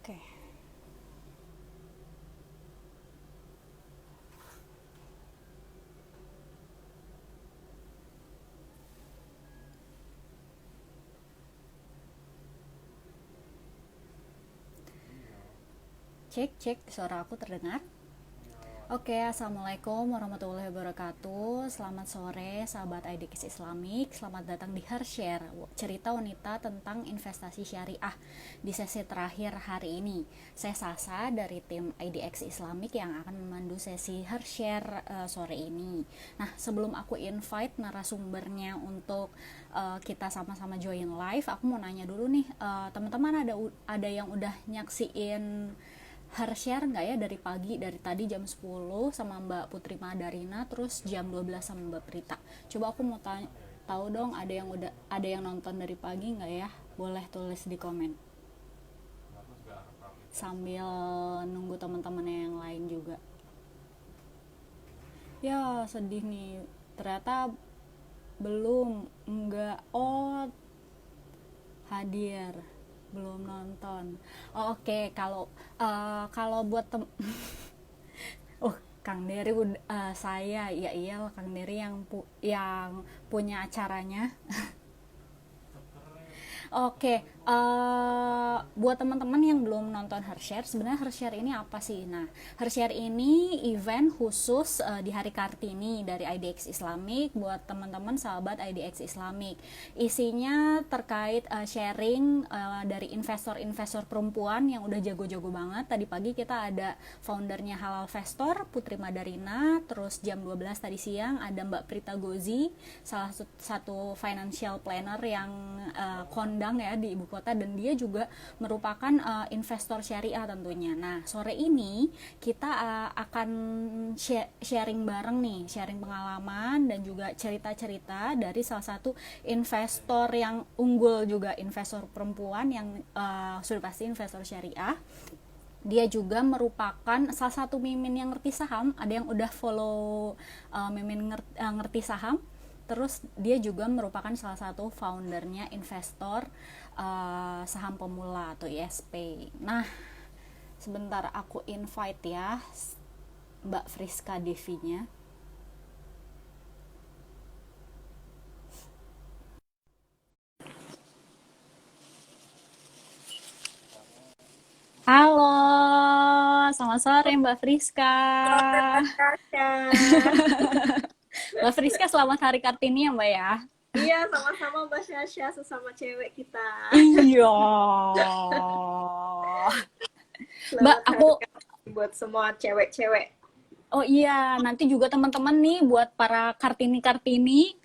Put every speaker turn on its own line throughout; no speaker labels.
Oke. Cek, cek, suara aku terdengar? Oke, assalamualaikum warahmatullahi wabarakatuh. Selamat sore, sahabat IDX Islamik. Selamat datang di Hershare, cerita wanita tentang investasi syariah di sesi terakhir hari ini. Saya Sasa dari tim IDX Islamik yang akan memandu sesi Hershare sore ini. Nah, sebelum aku invite narasumbernya untuk kita sama-sama join live, aku mau nanya dulu nih, teman-teman ada yang udah nyaksiin share nggak ya dari pagi, dari tadi jam 10 sama Mbak Putri Madarina, terus jam 12 sama Mbak Prita. Coba aku mau tahu dong, ada yang nonton dari pagi nggak ya? Boleh tulis di komen sambil nunggu teman-teman yang lain juga. Ya sedih nih, ternyata belum, enggak. Oh, hadir, belum nonton. Oh, oke. Kalau buat oh, Kang Dery saya ya iyalah, Kang Dery yang punya acaranya. Oke, buat teman-teman yang belum nonton Hershare, sebenarnya Hershare ini apa sih? Nah, Hershare ini event khusus di Hari Kartini dari IDX Islamik buat teman-teman sahabat IDX Islamik. Isinya terkait sharing dari investor-investor perempuan yang udah jago-jago banget. Tadi pagi kita ada foundernya Halal Investor, Putri Madarina, terus jam 12 tadi siang ada Mbak Prita Gozi, salah satu financial planner yang kondang ya di ibu kota, dan dia juga merupakan investor syariah tentunya. Nah, sore ini kita akan sharing bareng nih, sharing pengalaman dan juga cerita-cerita dari salah satu investor yang unggul juga, investor perempuan yang sudah pasti investor syariah. Dia juga merupakan salah satu mimin yang ngerti saham, ada yang udah follow mimin ngerti saham. Terus dia juga merupakan salah satu foundernya investor saham pemula atau ISP. Nah, sebentar aku invite ya Mbak Friska Devinya. Halo, selamat sore Mbak Friska.
Sore Mbak Tasya.
Mbak Friska, selamat Hari Kartini ya Mbak ya.
Iya, sama-sama Mbak Syasya, sesama cewek kita.
Iya. Mbak,
Selamat
aku
Hari Kartini buat semua cewek-cewek.
oh iya, nanti juga teman-teman nih buat para Kartini-Kartini,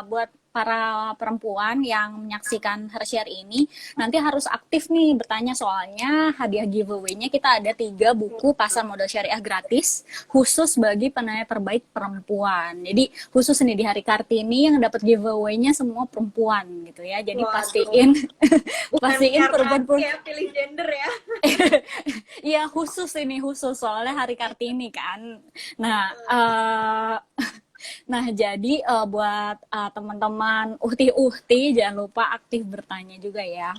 buat para perempuan yang menyaksikan Hershare ini, nanti harus aktif nih bertanya, soalnya hadiah giveaway-nya kita ada 3 buku pasar modal syariah gratis khusus bagi penanya terbaik perempuan. Jadi khusus nih di Hari Kartini yang dapat giveaway-nya semua perempuan gitu ya. Jadi
Waduh,
pastiin
bukan
pastiin
karena
perempuan.
ya pilih gender ya.
Iya, khusus ini, khusus soalnya Hari Kartini kan. Nah, nah jadi buat teman-teman uhti-uhti jangan lupa aktif bertanya juga ya.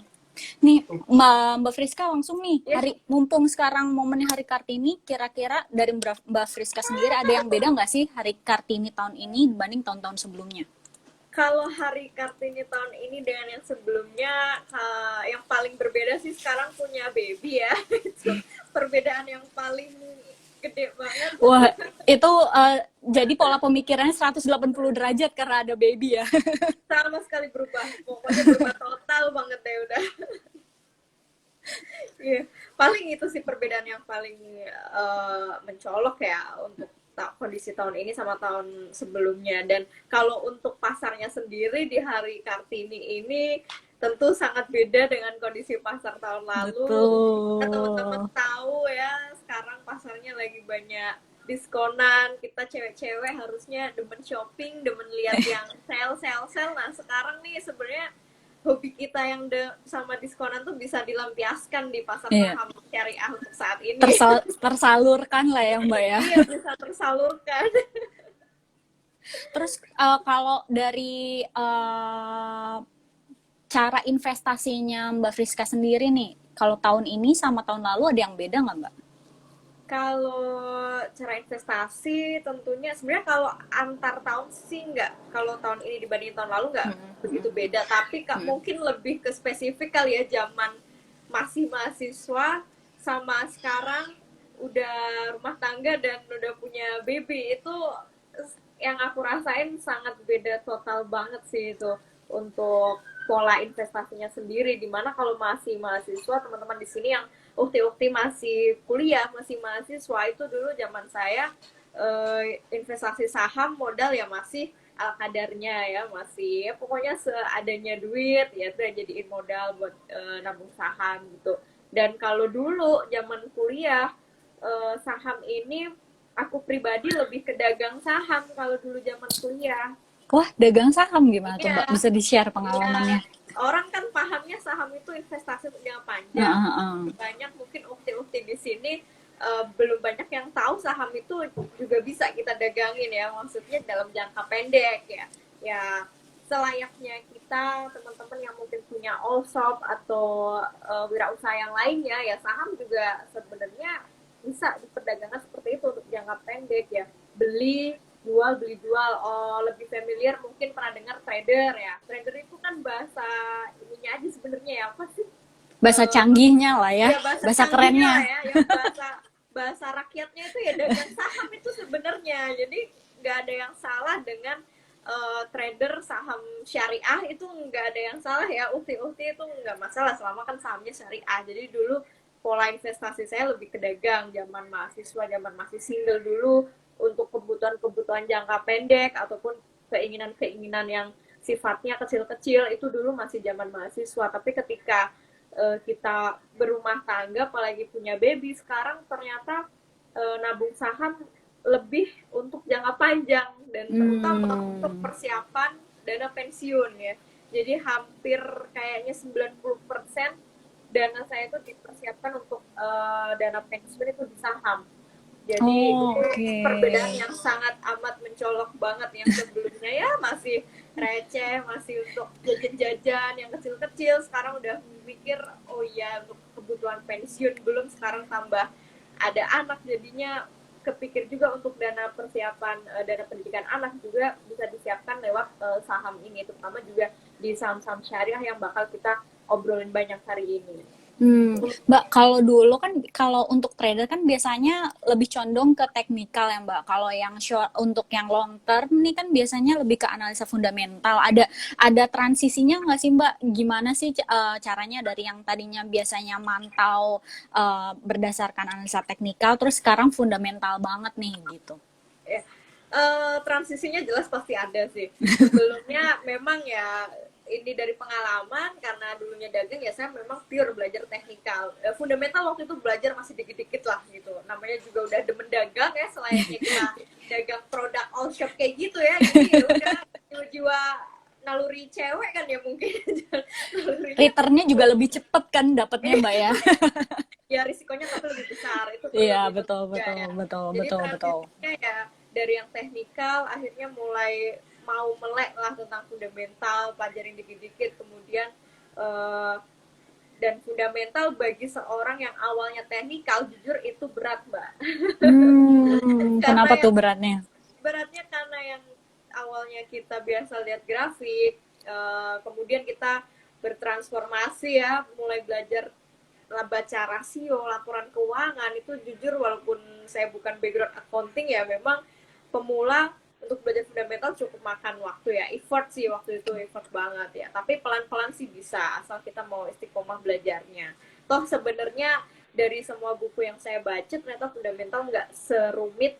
Nih Mbak Friska, langsung nih,
Ya,
hari mumpung sekarang momennya Hari Kartini, kira-kira dari Mbak Friska sendiri ada yang beda nggak sih Hari Kartini tahun ini dibanding tahun-tahun sebelumnya?
kalau Hari Kartini tahun ini dengan yang sebelumnya, yang paling berbeda sih sekarang punya baby ya. Itu perbedaan yang paling gede banget.
Wah, itu jadi pola pemikirannya 180 derajat karena ada baby ya.
Sama sekali berubah. Pokoknya berubah total banget deh udah. Iya, paling itu sih perbedaan yang paling mencolok ya untuk kondisi tahun ini sama tahun sebelumnya. Dan kalau untuk pasarnya sendiri di Hari Kartini ini tentu sangat beda dengan kondisi pasar tahun lalu. Ya, teman-teman
Betul.
tahu ya, sekarang pasarnya lagi banyak diskonan. Kita cewek-cewek harusnya demen shopping, demen lihat yang sale, sale, sale. Nah, sekarang nih sebenarnya hobi kita yang sama diskonan tuh bisa dilampiaskan di pasar
Iya.
saham syariah untuk saat ini.
Tersalurkan lah ya Mbak ya.
Iya, bisa tersalurkan.
Terus kalau dari cara investasinya Mbak Friska sendiri nih, Kalau tahun ini sama tahun lalu ada yang beda nggak Mbak?
Kalau cara investasi tentunya sebenarnya kalau antar tahun sih nggak, kalau tahun ini dibanding tahun lalu nggak begitu beda, tapi Kak, mungkin lebih ke spesifik kali ya, zaman masih mahasiswa sama sekarang udah rumah tangga dan udah punya baby, itu yang aku rasain sangat beda total banget sih itu untuk pola investasinya sendiri. Dimana kalau masih mahasiswa, teman-teman di sini yang ukti-ukti masih kuliah, masih mahasiswa, itu dulu zaman saya investasi saham modal ya masih ala kadarnya ya, masih ya pokoknya seadanya duit ya itu jadiin modal buat nabung saham gitu. Dan kalau dulu zaman kuliah, saham ini aku pribadi lebih ke dagang saham kalau dulu zaman kuliah.
Wah, dagang saham gimana tuh Mbak?
Iya,
Bisa di-share
iya.
pengalamannya?
Orang kan pahamnya saham itu investasi untuk jangka panjang.
Heeh, heeh.
Banyak mungkin ukti-ukti di sini belum banyak yang tahu saham itu juga bisa kita dagangin ya. Maksudnya dalam jangka pendek ya. Ya selayaknya kita, teman-teman yang mungkin punya all shop atau wirausaha yang lainnya, ya saham juga sebenarnya bisa diperdagangkan seperti itu untuk jangka pendek ya. Beli jual. Oh, lebih familiar mungkin pernah dengar trader ya. Trader itu kan bahasa ininya aja sebenarnya ya, apa sih?
Bahasa canggihnya lah ya,
Ya bahasa
bahasa
canggihnya
kerennya.
lah ya, yang bahasa bahasa rakyatnya itu ya dagang saham itu sebenarnya. Jadi nggak ada yang salah dengan trader saham syariah, itu nggak ada yang salah ya. Ukti-ukti itu nggak masalah selama kan sahamnya syariah. Jadi dulu pola investasi saya lebih ke dagang zaman mahasiswa, zaman masih single dulu, untuk kebutuhan-kebutuhan jangka pendek ataupun keinginan-keinginan yang sifatnya kecil-kecil, itu dulu masih zaman mahasiswa. Tapi ketika kita berumah tangga, apalagi punya baby, sekarang ternyata nabung saham lebih untuk jangka panjang dan terutama untuk
Hmm.
persiapan dana pensiun ya. Jadi hampir kayaknya 90% dana saya itu dipersiapkan untuk dana pensiun itu di saham. Jadi
Oh,
itu
oke.
perbedaan yang sangat amat mencolok banget. Yang sebelumnya ya masih receh, masih untuk jajan-jajan yang kecil-kecil, sekarang udah mikir oh iya untuk kebutuhan pensiun, belum sekarang tambah ada anak, jadinya kepikir juga untuk dana persiapan dana pendidikan anak juga bisa disiapkan lewat saham ini, terutama juga di saham-saham syariah yang bakal kita obrolin banyak hari ini.
Mbak, kalau dulu kan kalau untuk trader kan biasanya lebih condong ke teknikal ya Mbak. Kalau yang short untuk yang long term nih kan biasanya lebih ke analisa fundamental. Ada transisinya nggak sih Mbak? Gimana sih caranya dari yang tadinya biasanya mantau berdasarkan analisa teknikal, terus sekarang fundamental banget nih gitu.
Ya, transisinya jelas pasti ada sih. Sebelumnya memang ya ini dari pengalaman, karena dulunya dagang ya saya memang pure belajar teknikal. Fundamental waktu itu belajar masih dikit-dikit lah gitu. Namanya juga udah demen dagang ya, selayaknya kita dagang produk all shop kayak gitu ya. Jadi ya udah jiwa-jiwa naluri cewek kan ya mungkin. Nalurinya
Returnnya juga lebih cepet kan dapatnya Mbak ya?
ya risikonya tapi lebih besar, itu perlu
Iya,
dihitung
betul,
juga
betul,
ya.
betul,
Jadi
betul, betul.
transisinya ya dari yang teknikal akhirnya mulai mau melek lah tentang fundamental, pelajarin dikit-dikit, kemudian eh, dan fundamental bagi seorang yang awalnya teknikal jujur itu berat mbak. Karena
Kenapa tuh
yang
beratnya?
beratnya karena yang awalnya kita biasa lihat grafik, kemudian kita bertransformasi ya, mulai belajar lah baca rasio, laporan keuangan, itu jujur walaupun saya bukan background accounting ya, memang pemula untuk belajar fundamental cukup makan waktu ya, effort sih waktu itu, effort banget ya. Tapi pelan-pelan sih bisa, asal kita mau istiqomah belajarnya. Toh sebenarnya dari semua buku yang saya baca ternyata fundamental nggak serumit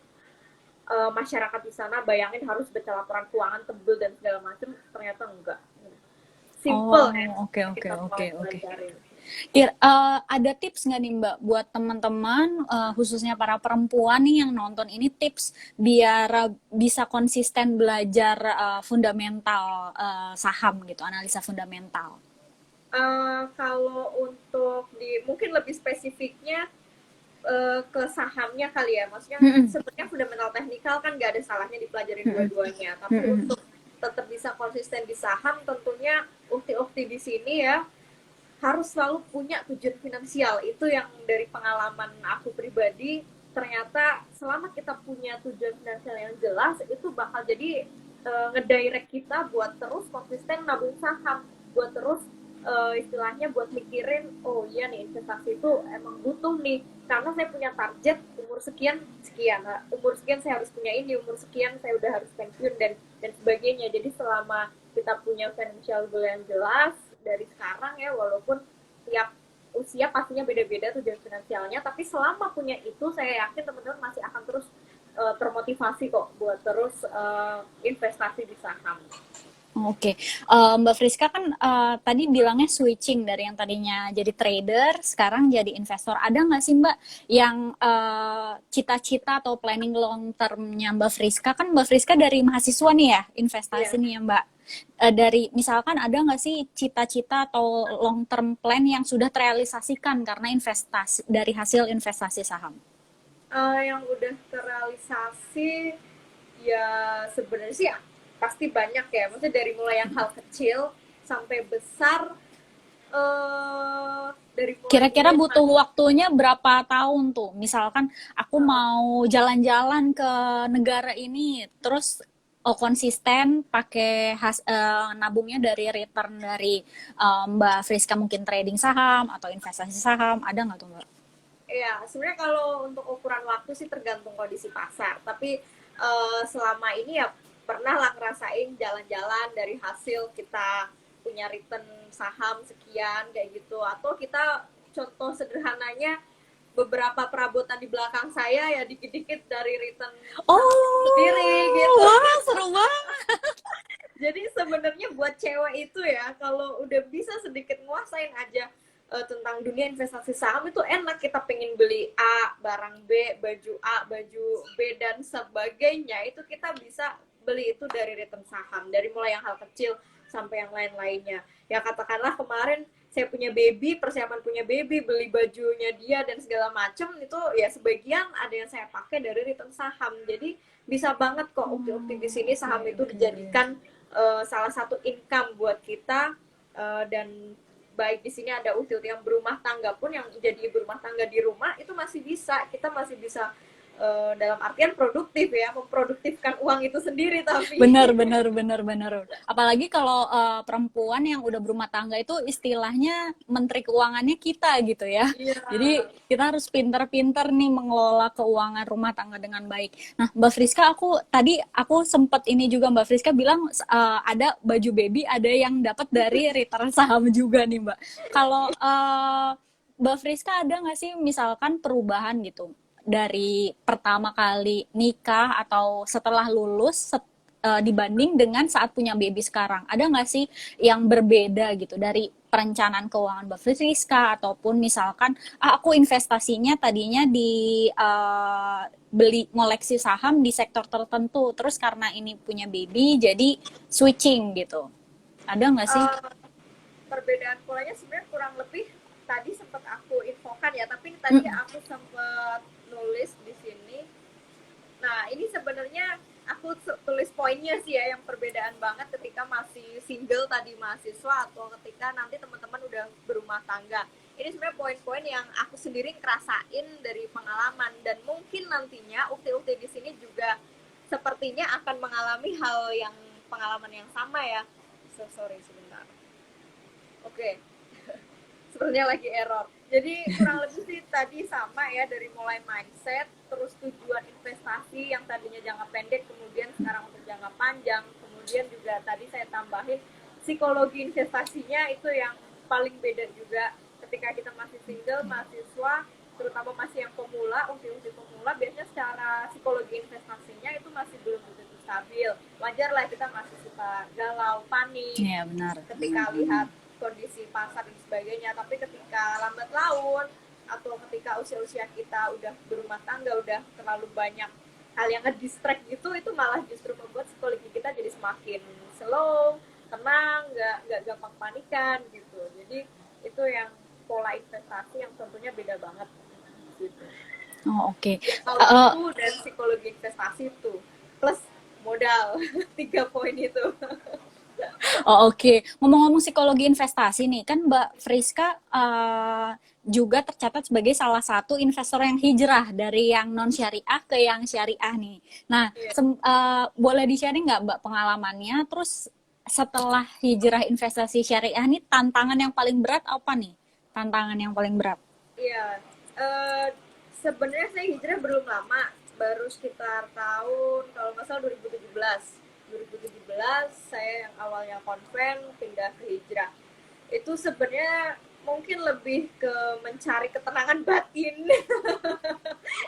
masyarakat di sana bayangin harus baca laporan keuangan tebel dan segala macam, ternyata enggak. Simple
Oh,
ya
oke, oke,
kita mau
oke, oke.
pelajarin.
Ada tips nggak nih Mbak buat teman-teman, khususnya para perempuan nih yang nonton ini, tips biar bisa konsisten belajar fundamental saham gitu, analisa fundamental.
Kalau untuk di mungkin lebih spesifiknya ke sahamnya kali ya, maksudnya
Mm-mm.
sebenarnya fundamental teknikal kan nggak ada salahnya dipelajarin
Mm-mm.
dua-duanya, tapi
Mm-mm.
untuk tetap bisa konsisten di saham tentunya ukti-ukti di sini ya harus selalu punya tujuan finansial. Itu yang dari pengalaman aku pribadi, ternyata selama kita punya tujuan finansial yang jelas, itu bakal jadi ngedirect kita buat terus konsisten nabung saham, buat terus istilahnya buat mikirin, oh iya nih investasi itu emang butuh nih, karena saya punya target umur sekian sekian, umur sekian saya harus punya ini, umur sekian saya udah harus pensiun dan sebagainya. Jadi selama kita punya financial goal yang jelas dari sekarang ya, walaupun tiap usia pastinya beda-beda tujuan finansialnya, tapi selama punya itu saya yakin teman-teman masih akan terus termotivasi kok buat terus investasi di saham.
Oke, Mbak Friska kan tadi bilangnya switching dari yang tadinya jadi trader, sekarang jadi investor. Ada nggak sih Mbak yang cita-cita atau planning long termnya Mbak Friska? Kan Mbak Friska dari mahasiswa nih ya, investasi
Yeah.
nih ya Mbak. Dari misalkan ada nggak sih cita-cita atau long term plan yang sudah terrealisasikan karena investasi dari hasil investasi saham?
Yang udah terrealisasi ya sebenarnya sih pasti banyak ya. Maksudnya dari mulai yang hal kecil sampai besar, dari
Kira-kira
mulai
butuh waktunya berapa tahun tuh? Misalkan aku mau jalan-jalan ke negara ini, terus konsisten pakai nabungnya dari return dari Mbak Friska mungkin trading saham atau investasi saham, ada nggak tuh Mbak?
ya sebenarnya kalau untuk ukuran waktu sih tergantung kondisi pasar. Tapi selama ini ya pernah lah ngerasain jalan-jalan dari hasil kita punya return saham sekian kayak gitu. Atau kita contoh sederhananya beberapa perabotan di belakang saya ya dikit-dikit dari return saham sendiri
Oh,
gitu.
wah seru banget.
Jadi sebenarnya buat cewek itu ya, kalau udah bisa sedikit nguasain aja tentang dunia investasi saham, itu enak. Kita pengen beli A, barang B, baju A, baju B, dan sebagainya, itu kita bisa beli itu dari return saham, dari mulai yang hal kecil sampai yang lain-lainnya. Ya katakanlah kemarin saya punya baby, persiapan punya baby, beli bajunya dia dan segala macem, itu ya sebagian ada yang saya pakai dari return saham. Jadi bisa banget kok ukti-ukti di sini saham itu dijadikan salah satu income buat kita, dan baik di sini ada ukti-ukti yang berumah tangga pun, yang jadi berumah tangga di rumah itu masih bisa, kita masih bisa dalam artian produktif ya, memproduktifkan uang itu sendiri. Tapi
Benar, benar, benar, benar. Apalagi kalau perempuan yang udah berumah tangga itu istilahnya menteri keuangannya kita gitu ya.
iya.
Jadi kita harus pinter-pinter nih mengelola keuangan rumah tangga dengan baik. Nah, Mbak Friska, aku sempat ini juga Mbak Friska bilang ada baju baby, ada yang dapat dari return saham juga nih Mbak. Kalau Mbak Friska ada nggak sih misalkan perubahan gitu dari pertama kali nikah atau setelah lulus dibanding dengan saat punya baby sekarang? Ada nggak sih yang berbeda gitu dari perencanaan keuangan Mbak Friska, ataupun misalkan aku investasinya tadinya di beli ngoleksi saham di sektor tertentu, terus karena ini punya baby jadi switching gitu. Ada nggak sih?
uh, Perbedaan polanya sebenarnya kurang lebih tadi sempat aku infokan ya, tapi tadi
Mm,
aku sempat nulis di sini. Nah, ini sebenarnya aku tulis poinnya sih ya, yang perbedaan banget ketika masih single tadi mahasiswa atau ketika nanti teman-teman udah berumah tangga. Ini sebenarnya poin-poin yang aku sendiri ngerasain dari pengalaman, dan mungkin nantinya ukti-ukti di sini juga sepertinya akan mengalami hal yang pengalaman yang sama ya. Sorry sebentar. Oke, sebenarnya lagi error. Jadi kurang lebih sih tadi sama ya, dari mulai mindset, terus tujuan investasi yang tadinya jangka pendek, kemudian sekarang untuk jangka panjang, kemudian juga tadi saya tambahin psikologi investasinya itu yang paling beda juga ketika kita masih single, mahasiswa, terutama masih yang pemula, usia-usia pemula, biasanya secara psikologi investasinya itu masih belum begitu stabil. Wajar lah kita masih suka galau, panik
ya benar.
ketika lihat kondisi pasar dan sebagainya. Tapi ketika lambat laun atau ketika usia-usia kita udah berumah tangga, udah terlalu banyak hal yang nge-distract gitu, itu malah justru membuat psikologi kita jadi semakin slow, tenang, nggak gampang panikan gitu. Jadi itu yang pola investasi yang tentunya beda banget gitu.
Oh, oke.
Kalau aku dan psikologi investasi itu plus modal, 3 poin itu.
Oh, oke. Ngomong-ngomong psikologi investasi nih, kan Mbak Friska juga tercatat sebagai salah satu investor yang hijrah dari yang non syariah ke yang syariah nih. Nah,
Iya.
boleh di-sharing nggak Mbak pengalamannya? Terus setelah hijrah investasi syariah nih, tantangan yang paling berat apa nih? Tantangan yang paling berat?
Iya, eh, sebenarnya saya hijrah belum lama, baru sekitar tahun kalau nggak salah 2017. 2017 saya yang awalnya konven pindah ke hijrah. Itu sebenarnya mungkin lebih ke mencari ketenangan batin.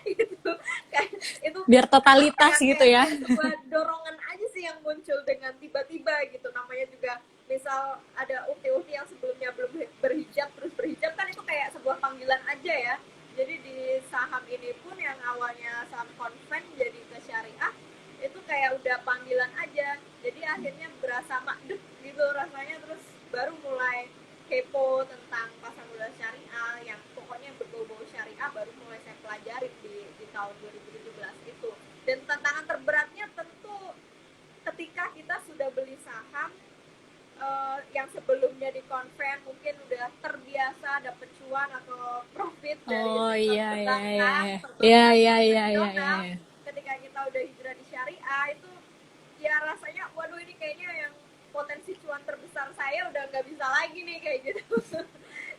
Itu kayak itu
Biar
apa
totalitas
ya,
gitu
kayak
ya.
kayak sebuah dorongan aja sih yang muncul dengan tiba-tiba gitu. Namanya juga misal ada ukti-ukti yang sebelumnya belum berhijab terus berhijab, kan itu kayak sebuah panggilan aja ya. Jadi di saham ini pun yang awalnya saham konven jadi ke syariah, itu kayak udah panggilan aja. Jadi akhirnya berasa makduk gitu rasanya, terus baru mulai kepo tentang pasar modal syariah yang pokoknya berbau-bau syariah, baru mulai saya pelajari di tahun 2017 itu. Dan tantangan terberatnya tentu ketika kita sudah beli saham yang sebelumnya di konven mungkin udah terbiasa dapat cuan atau profit dari
Oh
sektor
iya iya iya
perbankan,
iya
perbankan
iya iya iya iya.
konvensional.
Iya.
Ketika kita udah hijrah di syariah itu, ya rasanya waduh ini kayaknya yang potensi cuan terbesar saya udah nggak bisa lagi nih kayak gitu.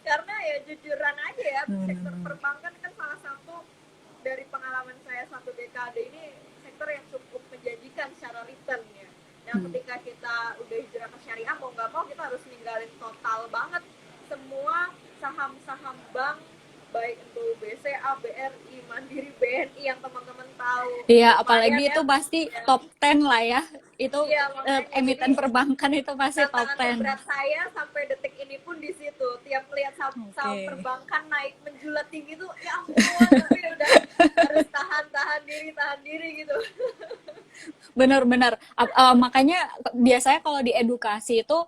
Karena ya jujuran aja ya, sektor
Benar.
perbankan kan salah satu dari pengalaman saya satu dekade ini sektor yang cukup menjanjikan secara return ya. Nah
Hmm.
ketika kita udah hijrah ke syariah, mau nggak mau kita harus ninggalin total banget semua saham-saham bank, baik itu BCA, BRI, Mandiri, BNI yang teman-teman tahu.
Iya,
Lumayan
apalagi
ya.
itu pasti
Ya.
top 10 lah ya. Itu
Iya makanya jadi
emiten perbankan itu pasti top
tantangan
10.
terberat saya sampai detik ini pun di situ. Tiap melihat saham
Oke.
perbankan naik menjulat tinggi tuh, ya ampun, tapi udah harus tahan diri gitu.
Benar-benar. Makanya biasanya kalau di edukasi itu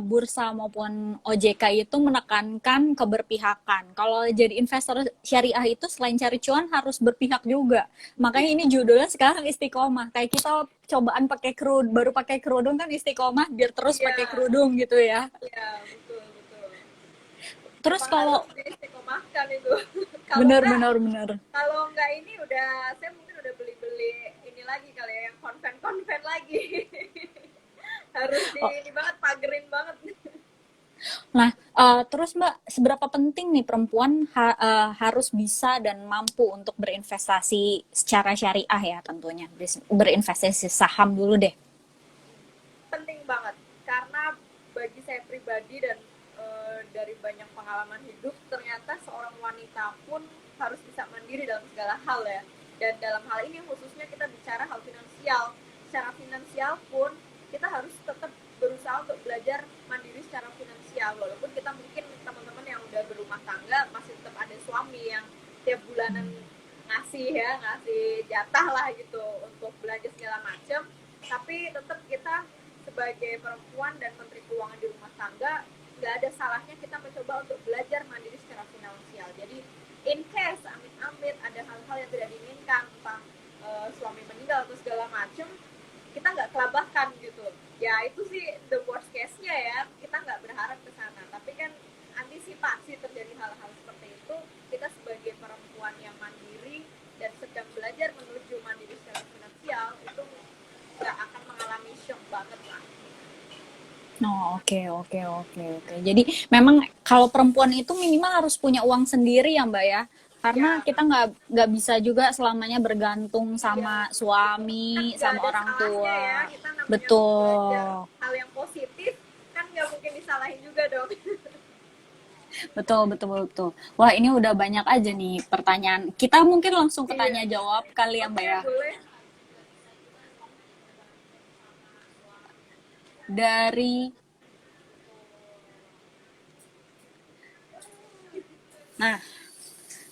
bursa maupun OJK itu menekankan keberpihakan. Kalau jadi investor syariah itu selain cari cuan harus berpihak juga. Makanya ini judulnya sekarang istiqomah. Kayak kita cobaan pakai baru pakai kerudung kan istiqomah biar terus
Iya,
pakai kerudung gitu ya.
iya, betul, betul.
Terus
Memang harus
kalau
diistiqomahkan itu. kalau
benar
enggak,
benar benar.
kalau enggak ini udah, saya mungkin udah beli-beli ini lagi kali ya, yang konven-konven lagi. Harus di
Oh,
ini banget, pagerin banget.
nah, terus Mbak, seberapa penting nih perempuan harus bisa dan mampu untuk berinvestasi secara syariah ya tentunya. Berinvestasi saham dulu deh.
Penting banget karena bagi saya pribadi dan dari banyak pengalaman hidup, ternyata seorang wanita pun harus bisa mandiri dalam segala hal ya. Dan dalam hal ini khususnya kita bicara hal finansial. Secara finansial pun kita harus tetap berusaha untuk belajar mandiri secara finansial. Walaupun kita mungkin teman-teman yang udah berumah tangga masih tetap ada suami yang tiap bulanan ngasih jatah lah gitu untuk belanja segala macam, tapi tetap kita sebagai perempuan dan menteri keuangan di rumah tangga nggak ada salahnya kita mencoba untuk belajar mandiri secara finansial. Jadi in case amit-amit ada hal-hal yang tidak diinginkan tentang suami meninggal atau segala macam, kita nggak kelabakan gitu. Ya itu sih the worst case-nya ya, kita nggak berharap ke sana, tapi kan antisipasi terjadi hal-hal seperti itu, kita sebagai perempuan yang mandiri dan sedang belajar menuju mandiri secara finansial itu nggak akan mengalami shock banget lah.
Oh, oke, oke, oke, oke. Jadi memang kalau perempuan itu minimal harus punya uang sendiri ya Mbak ya. Karena
Ya,
kita nggak bisa juga selamanya bergantung
iya,
sama
betul. Kan
suami,
nggak
sama
ada
orang
salahnya ya,
tua.
kita namanya mau belajar
Betul.
hal yang positif, kan nggak mungkin disalahin juga dong.
Betul, betul, betul. Wah, ini udah banyak aja nih pertanyaan. Kita mungkin langsung ke
Iya.
tanya jawab kali ya, Mbak
Oke,
ya.
boleh.
Dari, nah,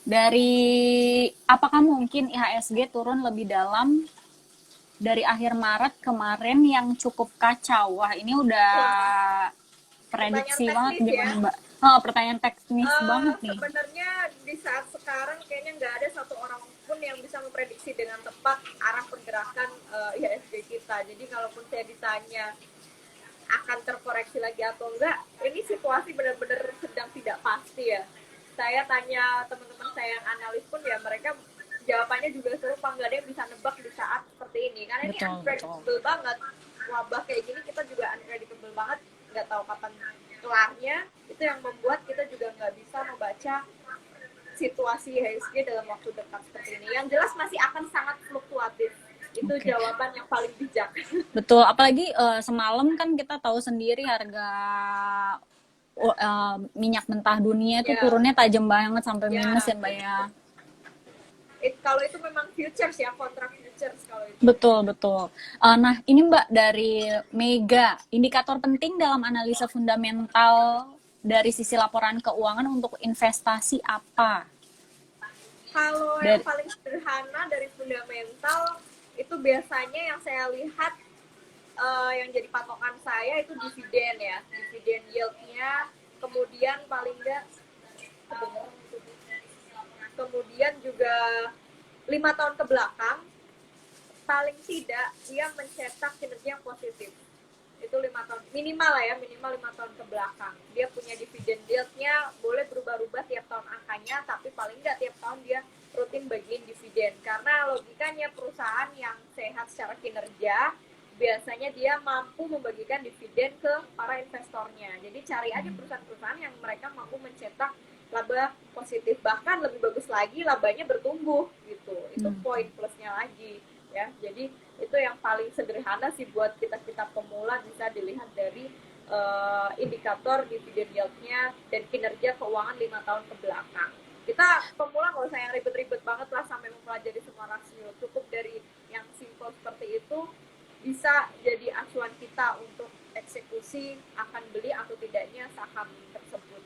dari apakah mungkin IHSG turun lebih dalam dari akhir Maret kemarin yang cukup kacau? Wah, ini udah
Wah, pertanyaan
prediksi banget
teknis ya.
gimana, Mbak? Oh, pertanyaan teknis banget nih.
Sebenarnya di saat sekarang kayaknya nggak ada satu orang pun yang bisa memprediksi dengan tepat arah pergerakan IHSG kita. Jadi kalaupun saya ditanya akan terkoreksi lagi atau enggak, ini situasi benar-benar sedang tidak pasti ya. Saya tanya teman-teman saya yang analis pun ya mereka jawabannya juga serupa, nggak ada yang bisa nebak di saat seperti ini karena ini
Betul, betul.
unpredictable banget. Wabah kayak gini kita juga unpredictable banget, nggak tahu kapan kelarnya. Itu yang membuat kita juga nggak bisa membaca situasi IHSG dalam waktu dekat seperti ini. Yang jelas masih akan sangat fluktuatif. Itu jawaban yang paling bijak.
Betul, apalagi semalam kan kita tahu sendiri harga minyak mentah dunia itu turunnya tajam banget sampai minus ya Mbak ya.
Kalau itu memang futures ya, kontrak futures kalau itu.
Betul, betul. Nah, ini Mbak dari Mega, indikator penting dalam analisa fundamental dari sisi laporan keuangan untuk investasi apa?
Kalau yang paling sederhana dari fundamental itu biasanya yang saya lihat yang jadi patokan saya itu dividen ya, dividen yieldnya, kemudian paling enggak kemudian juga 5 tahun ke belakang paling tidak dia mencetak kinerja yang positif. Itu 5 tahun minimal lah ya, minimal 5 tahun ke belakang dia punya dividen yieldnya, boleh berubah-ubah tiap tahun angkanya, tapi paling enggak tiap tahun dia rutin bagiin dividen, karena logikanya perusahaan yang sehat secara kinerja biasanya dia mampu membagikan dividen ke para investornya. Jadi cari aja perusahaan-perusahaan yang mereka mampu mencetak laba positif, bahkan lebih bagus lagi labanya bertumbuh gitu. Itu poin plusnya lagi ya. Jadi itu yang paling sederhana sih buat kita pemula, bisa dilihat dari indikator dividen yield-nya dan kinerja keuangan 5 tahun ke belakang. Kita pemula nggak usah yang ribet-ribet banget lah sampai mempelajari semua rasio, cukup dari yang simple seperti itu bisa jadi acuan kita untuk eksekusi akan beli atau tidaknya saham tersebut.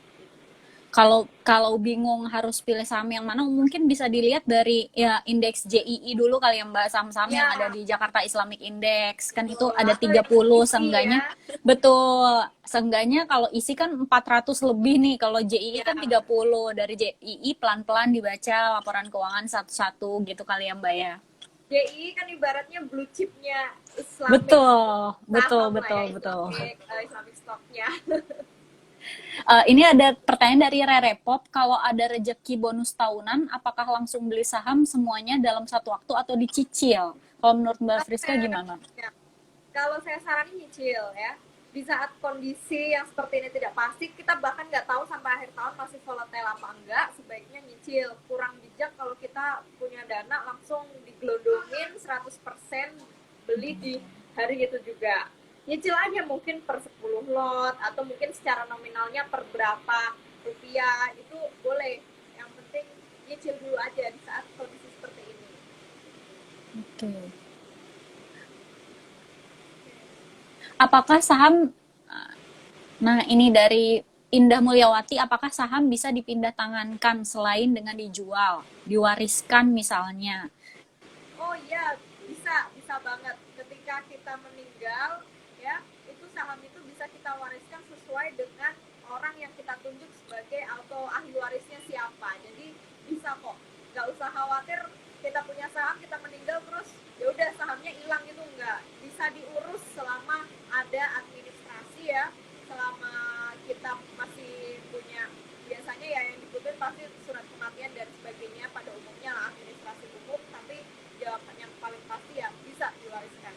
Kalau bingung harus pilih saham yang mana, mungkin bisa dilihat dari ya indeks JII dulu kali ya Mbak, saham-saham yang ada di Jakarta Islamic Index. Kan itu ada 30 seenggaknya. Betul. Seenggaknya kalau isi kan 400 lebih nih, kalau JII kan 30. Dari JII pelan-pelan dibaca laporan keuangan satu-satu gitu kali ya Mbak ya.
JII kan ibaratnya blue chipnya Islamic.
Betul.
Islamic stocknya.
Ini ada pertanyaan dari Rere Pop, kalau ada rejeki bonus tahunan, apakah langsung beli saham semuanya dalam satu waktu atau dicicil? Kalau menurut Mbak Friska gimana?
Ya. Kalau saya saranin nyicil ya. Di saat kondisi yang seperti ini tidak pasti, kita bahkan nggak tahu sampai akhir tahun masih volatile apa enggak, sebaiknya nyicil. Kurang bijak kalau kita punya dana langsung digelondongin 100% beli di hari itu juga. Nyicil aja mungkin per 10 lot atau mungkin secara nominalnya per berapa rupiah, itu boleh. Yang penting nyicil dulu aja di saat kondisi seperti ini.
Oke. Apakah saham, nah ini dari Indah Mulyawati, apakah saham bisa dipindah tangankan selain dengan dijual, diwariskan misalnya?
Oh iya, bisa banget. Ketika kita meninggal, ya, itu saham itu bisa kita wariskan sesuai dengan orang yang kita tunjuk sebagai atau ahli warisnya siapa. Jadi bisa kok, nggak usah khawatir kita punya saham, kita meninggal terus ya udah sahamnya hilang, itu enggak. Bisa diurus selama ada administrasi ya, selama kita masih punya, biasanya ya yang dibutuhin pasti surat kematian dan sebagainya, pada umumnya lah administrasi umum, tapi jawaban yang paling pasti ya bisa diwariskan.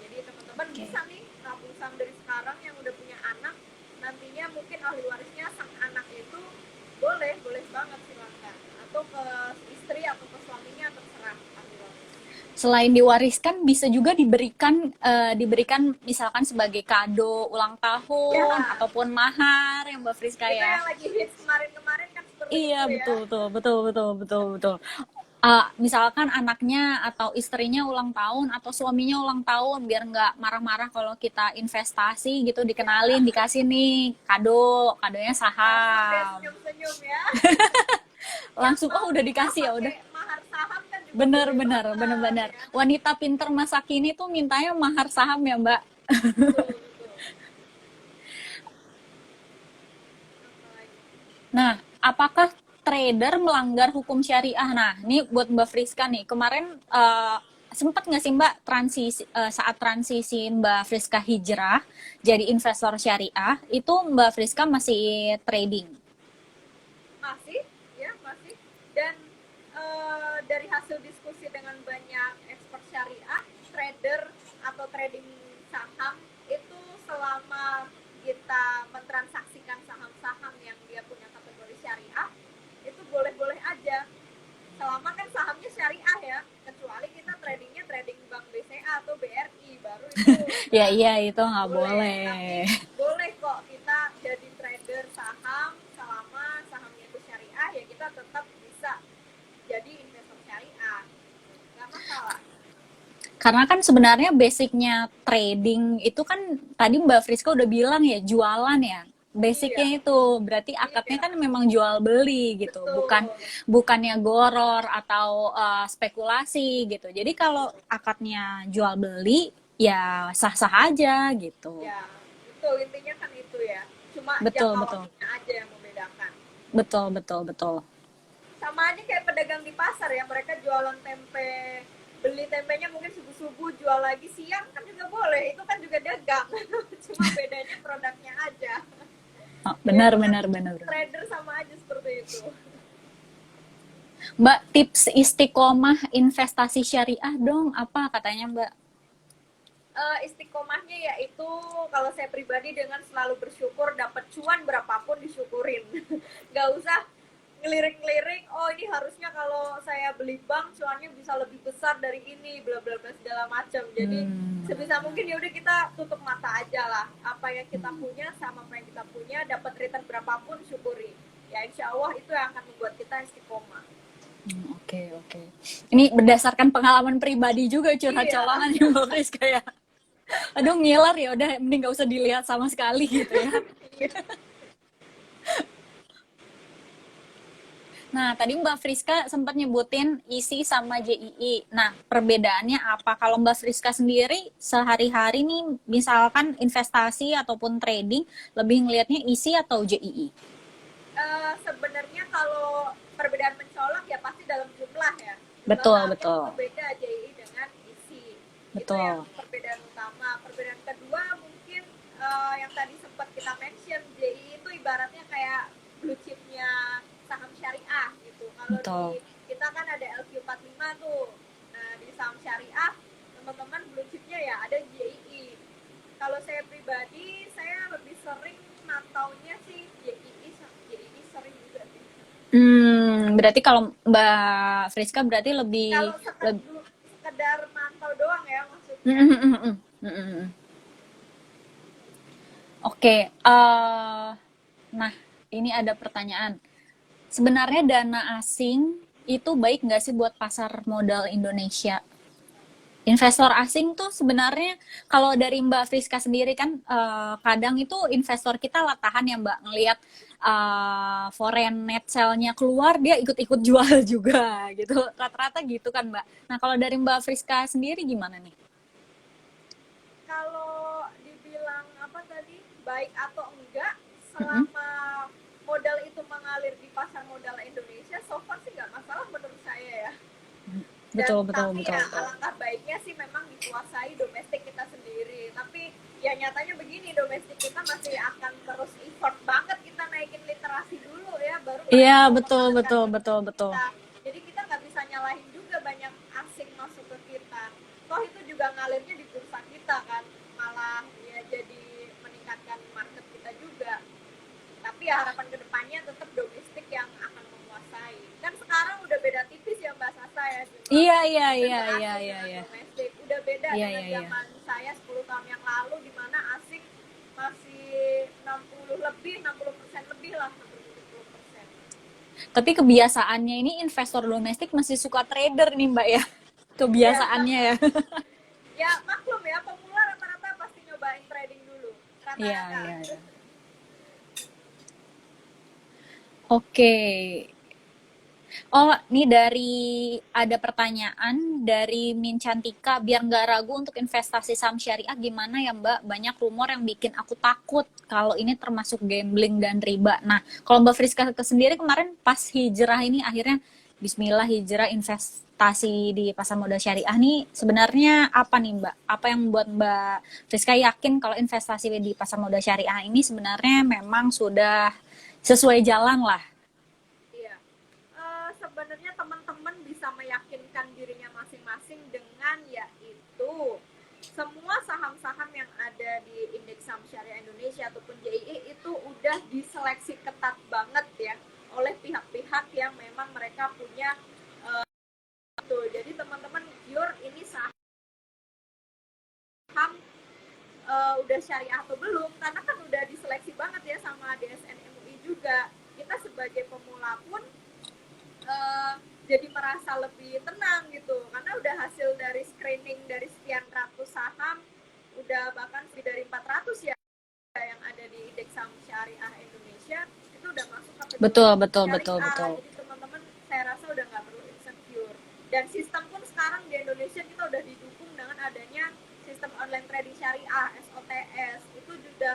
Jadi teman-teman bisa nih nabung saham dari sekarang yang udah punya anak, nantinya mungkin ahli warisnya sang anak itu boleh banget silakan, atau ke istri atau ke suaminya, terserah ahli waris.
Selain diwariskan, bisa juga diberikan misalkan sebagai kado ulang tahun ataupun mahar yang Mbak Friska ya.
Itu yang lagi hits kemarin-kemarin kan seperti
iya,
itu
betul. Misalkan anaknya atau istrinya ulang tahun atau suaminya ulang tahun, biar nggak marah-marah kalau kita investasi gitu, dikenalin, dikasih nih kadonya saham.
Senyum-senyum ya.
Langsung udah dikasih ya udah.
Mahar saham kan juga
bener.
Ya.
Wanita pinter masa kini tuh mintanya mahar saham ya Mbak.
Betul.
Nah, apakah trader melanggar hukum syariah? Nah, ini buat Mbak Friska nih. Kemarin sempat nggak sih Mbak saat transisi Mbak Friska hijrah jadi investor syariah, itu Mbak Friska masih trading?
Masih, ya masih. Dan dari hasil diskusi dengan banyak expert syariah, trader atau trading saham itu selama kita mentransaksikan saham-saham yang dia punya kategori syariah, itu boleh-boleh aja. Selama kan sahamnya syariah ya, kecuali kita tradingnya trading bank BCA atau BRI, baru itu
Ya
nggak
iya itu nggak
boleh. Tapi
boleh.
boleh kok kita jadi trader saham selama sahamnya itu syariah, ya kita tetap bisa jadi investor syariah, nggak masalah.
Karena kan sebenarnya basicnya trading itu kan tadi Mbak Friska udah bilang ya jualan ya.
Iya,
Basicnya itu berarti akadnya
iya,
kan memang jual beli gitu, bukan
betul.
bukannya goror atau spekulasi gitu. Jadi kalau akadnya jual beli ya sah-sah aja gitu.
Ya, betul, intinya kan itu ya. Cuma
Betul
jangka
betul
waktunya aja yang membedakan.
betul betul betul.
Sama aja kayak pedagang di pasar ya, mereka jualan tempe, beli tempenya mungkin subuh-subuh, jual lagi siang kan juga boleh, itu kan juga dagang. Cuma bedanya produknya aja.
Oh,
Ya
benar
itu kan
benar benar.
trader sama aja seperti itu.
Mbak tips istiqomah investasi syariah dong apa katanya Mbak?
Istiqomahnya yaitu kalau saya pribadi dengan selalu bersyukur, dapat cuan berapapun disyukurin. Nggak usah ngelirik-ngelirik, oh ini harusnya kalau saya beli bank cuannya bisa lebih besar dari ini, bla bla bla segala macam. Jadi
Hmm.
sebisa mungkin ya udah kita tutup mata aja lah, apa yang kita punya sama apa yang kita punya, dapat return berapapun syukuri, ya insya Allah itu yang akan membuat kita istiqomah.
Oke, oke. Ini berdasarkan pengalaman pribadi juga curhat
Iya.
colongan ya Mbak Pris kayak aduh ngiler ya udah mending gak usah dilihat sama sekali gitu ya.
Iya.
Nah, tadi Mbak Friska sempat nyebutin isi sama JII. Nah, perbedaannya apa? Kalau Mbak Friska sendiri sehari-hari nih misalkan investasi ataupun trading lebih ngelihatnya isi atau JII?
Sebenarnya kalau perbedaan mencolok ya pasti dalam jumlah ya. Jumlah
Betul,
sahamnya
betul.
itu beda JI dengan isi. Itu yang
Betul.
perbedaan utama. Perbedaan kedua mungkin yang tadi sempat kita mention, JI itu ibaratnya kayak blue chipnya saham syariah gitu. Kalau
Betul.
di kita kan ada LQ45 tuh. Nah, di saham syariah teman-teman blue chipnya ya ada JI. Kalau saya pribadi, saya lebih sering mantaunya sih JII sering juga sih.
Berarti kalau Mbak Friska berarti lebih,
Kalau
lebih
sekedar mantau doang ya
Mm,
maksudnya.
mm, mm, mm, mm, mm. Oke, nah ini ada pertanyaan. Sebenarnya dana asing itu baik nggak sih buat pasar modal Indonesia? Investor asing tuh sebenarnya kalau dari Mbak Friska sendiri kan kadang itu investor kita latahan ya Mbak ngelihat foreign net sale-nya keluar dia ikut-ikut jual juga gitu. Rata-rata gitu kan Mbak. Nah kalau dari Mbak Friska sendiri gimana nih?
Kalau dibilang apa tadi, baik atau enggak,
Mm-mm.
selama modal itu mengalir di pasar modal Indonesia, so far sih nggak masalah menurut saya ya. Dan
Betul, betul,
tapi
betul,
ya
betul.
alangkah baiknya sih memang dikuasai domestik kita sendiri. Tapi ya nyatanya begini, domestik kita masih akan terus effort banget, kita naikin literasi dulu ya, baru
Iya,
nanti
betul,
mempengaruhkan
betul, betul,
domestik
betul.
kita. Jadi kita nggak bisa nyalahin juga banyak asing masuk ke kita. Toh itu juga ngalirnya di bursa kita kan, malah ya jadi meningkatkan market kita juga. Tapi ya harapan kedepannya tetap domestik yang akan menguasai. Kan sekarang udah beda tipis ya Mbak Sasa ya, jumlah
Iya, iya, iya,
investor
iya,
asing
iya,
dengan
iya.
domestik. Udah beda
Iya,
dengan
iya, iya.
zaman saya 10 tahun yang lalu, di mana asing masih 60 lebih, 60% lebih lah, 60-70%.
Tapi kebiasaannya ini investor domestik masih suka trader nih Mbak ya.
Ya,
Kebiasaannya ya.
ya maklum ya, pemula rata-rata pasti nyobain trading dulu.
Iya,
Rata-rata.
iya, iya. Oke. Oh, ini dari ada pertanyaan dari Min Cantika, biar nggak ragu untuk investasi saham syariah gimana ya Mbak? Banyak rumor yang bikin aku takut kalau ini termasuk gambling dan riba. Nah, kalau Mbak Friska sendiri kemarin pas hijrah ini akhirnya Bismillah hijrah investasi di pasar modal syariah nih sebenarnya apa nih Mbak? Apa yang membuat Mbak Friska yakin kalau investasi di pasar modal syariah ini sebenarnya memang sudah sesuai jalan lah?
Iya. Sebenarnya teman-teman bisa meyakinkan dirinya masing-masing dengan yaitu semua saham-saham yang ada di indeks saham syariah Indonesia ataupun JII itu udah diseleksi ketat banget ya oleh pihak-pihak yang memang mereka punya tuh. Jadi teman-teman pure ini saham udah syariah atau belum, karena kan udah diseleksi banget ya sama DSN MUI juga. Kita sebagai pemula pun jadi merasa lebih tenang gitu, karena udah hasil dari screening dari sekian ratus saham, udah bahkan lebih dari 400 ya yang ada di indeks saham syariah Indonesia itu udah masuk kategori
Betul, betul, betul,
syariah.
betul.
Jadi teman-teman saya rasa udah nggak perlu insecure. Dan sistem pun sekarang di Indonesia kita udah didukung dengan adanya sistem online trading syariah SOTS, itu sudah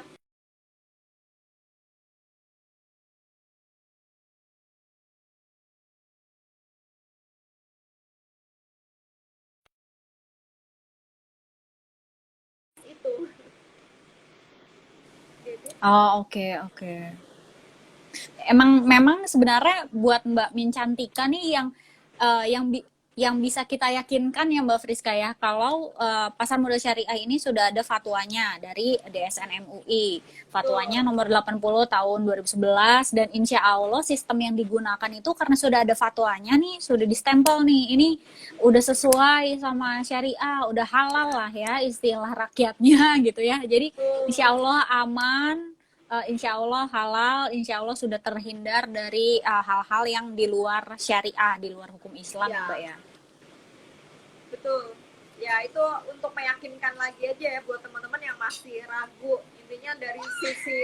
itu gitu.
Oh, oke, oke. Emang memang sebenarnya buat Mbak Mincantika nih yang bisa kita yakinkan ya Mbak Friska ya kalau pasar modal syariah ini sudah ada fatwanya dari DSN MUI. Fatwanya
Tuh.
nomor 80 tahun 2011 dan insya Allah sistem yang digunakan itu karena sudah ada fatwanya nih, sudah distempel nih. Ini udah sesuai sama syariah, udah halal lah ya istilah rakyatnya gitu ya. Jadi insya Allah aman, insya Allah halal, insya Allah sudah terhindar dari hal-hal yang di luar syariah, di luar hukum Islam ya Mbak
Ya,
ya.
betul. Ya, itu untuk meyakinkan lagi aja ya buat teman-teman yang masih ragu. Intinya dari sisi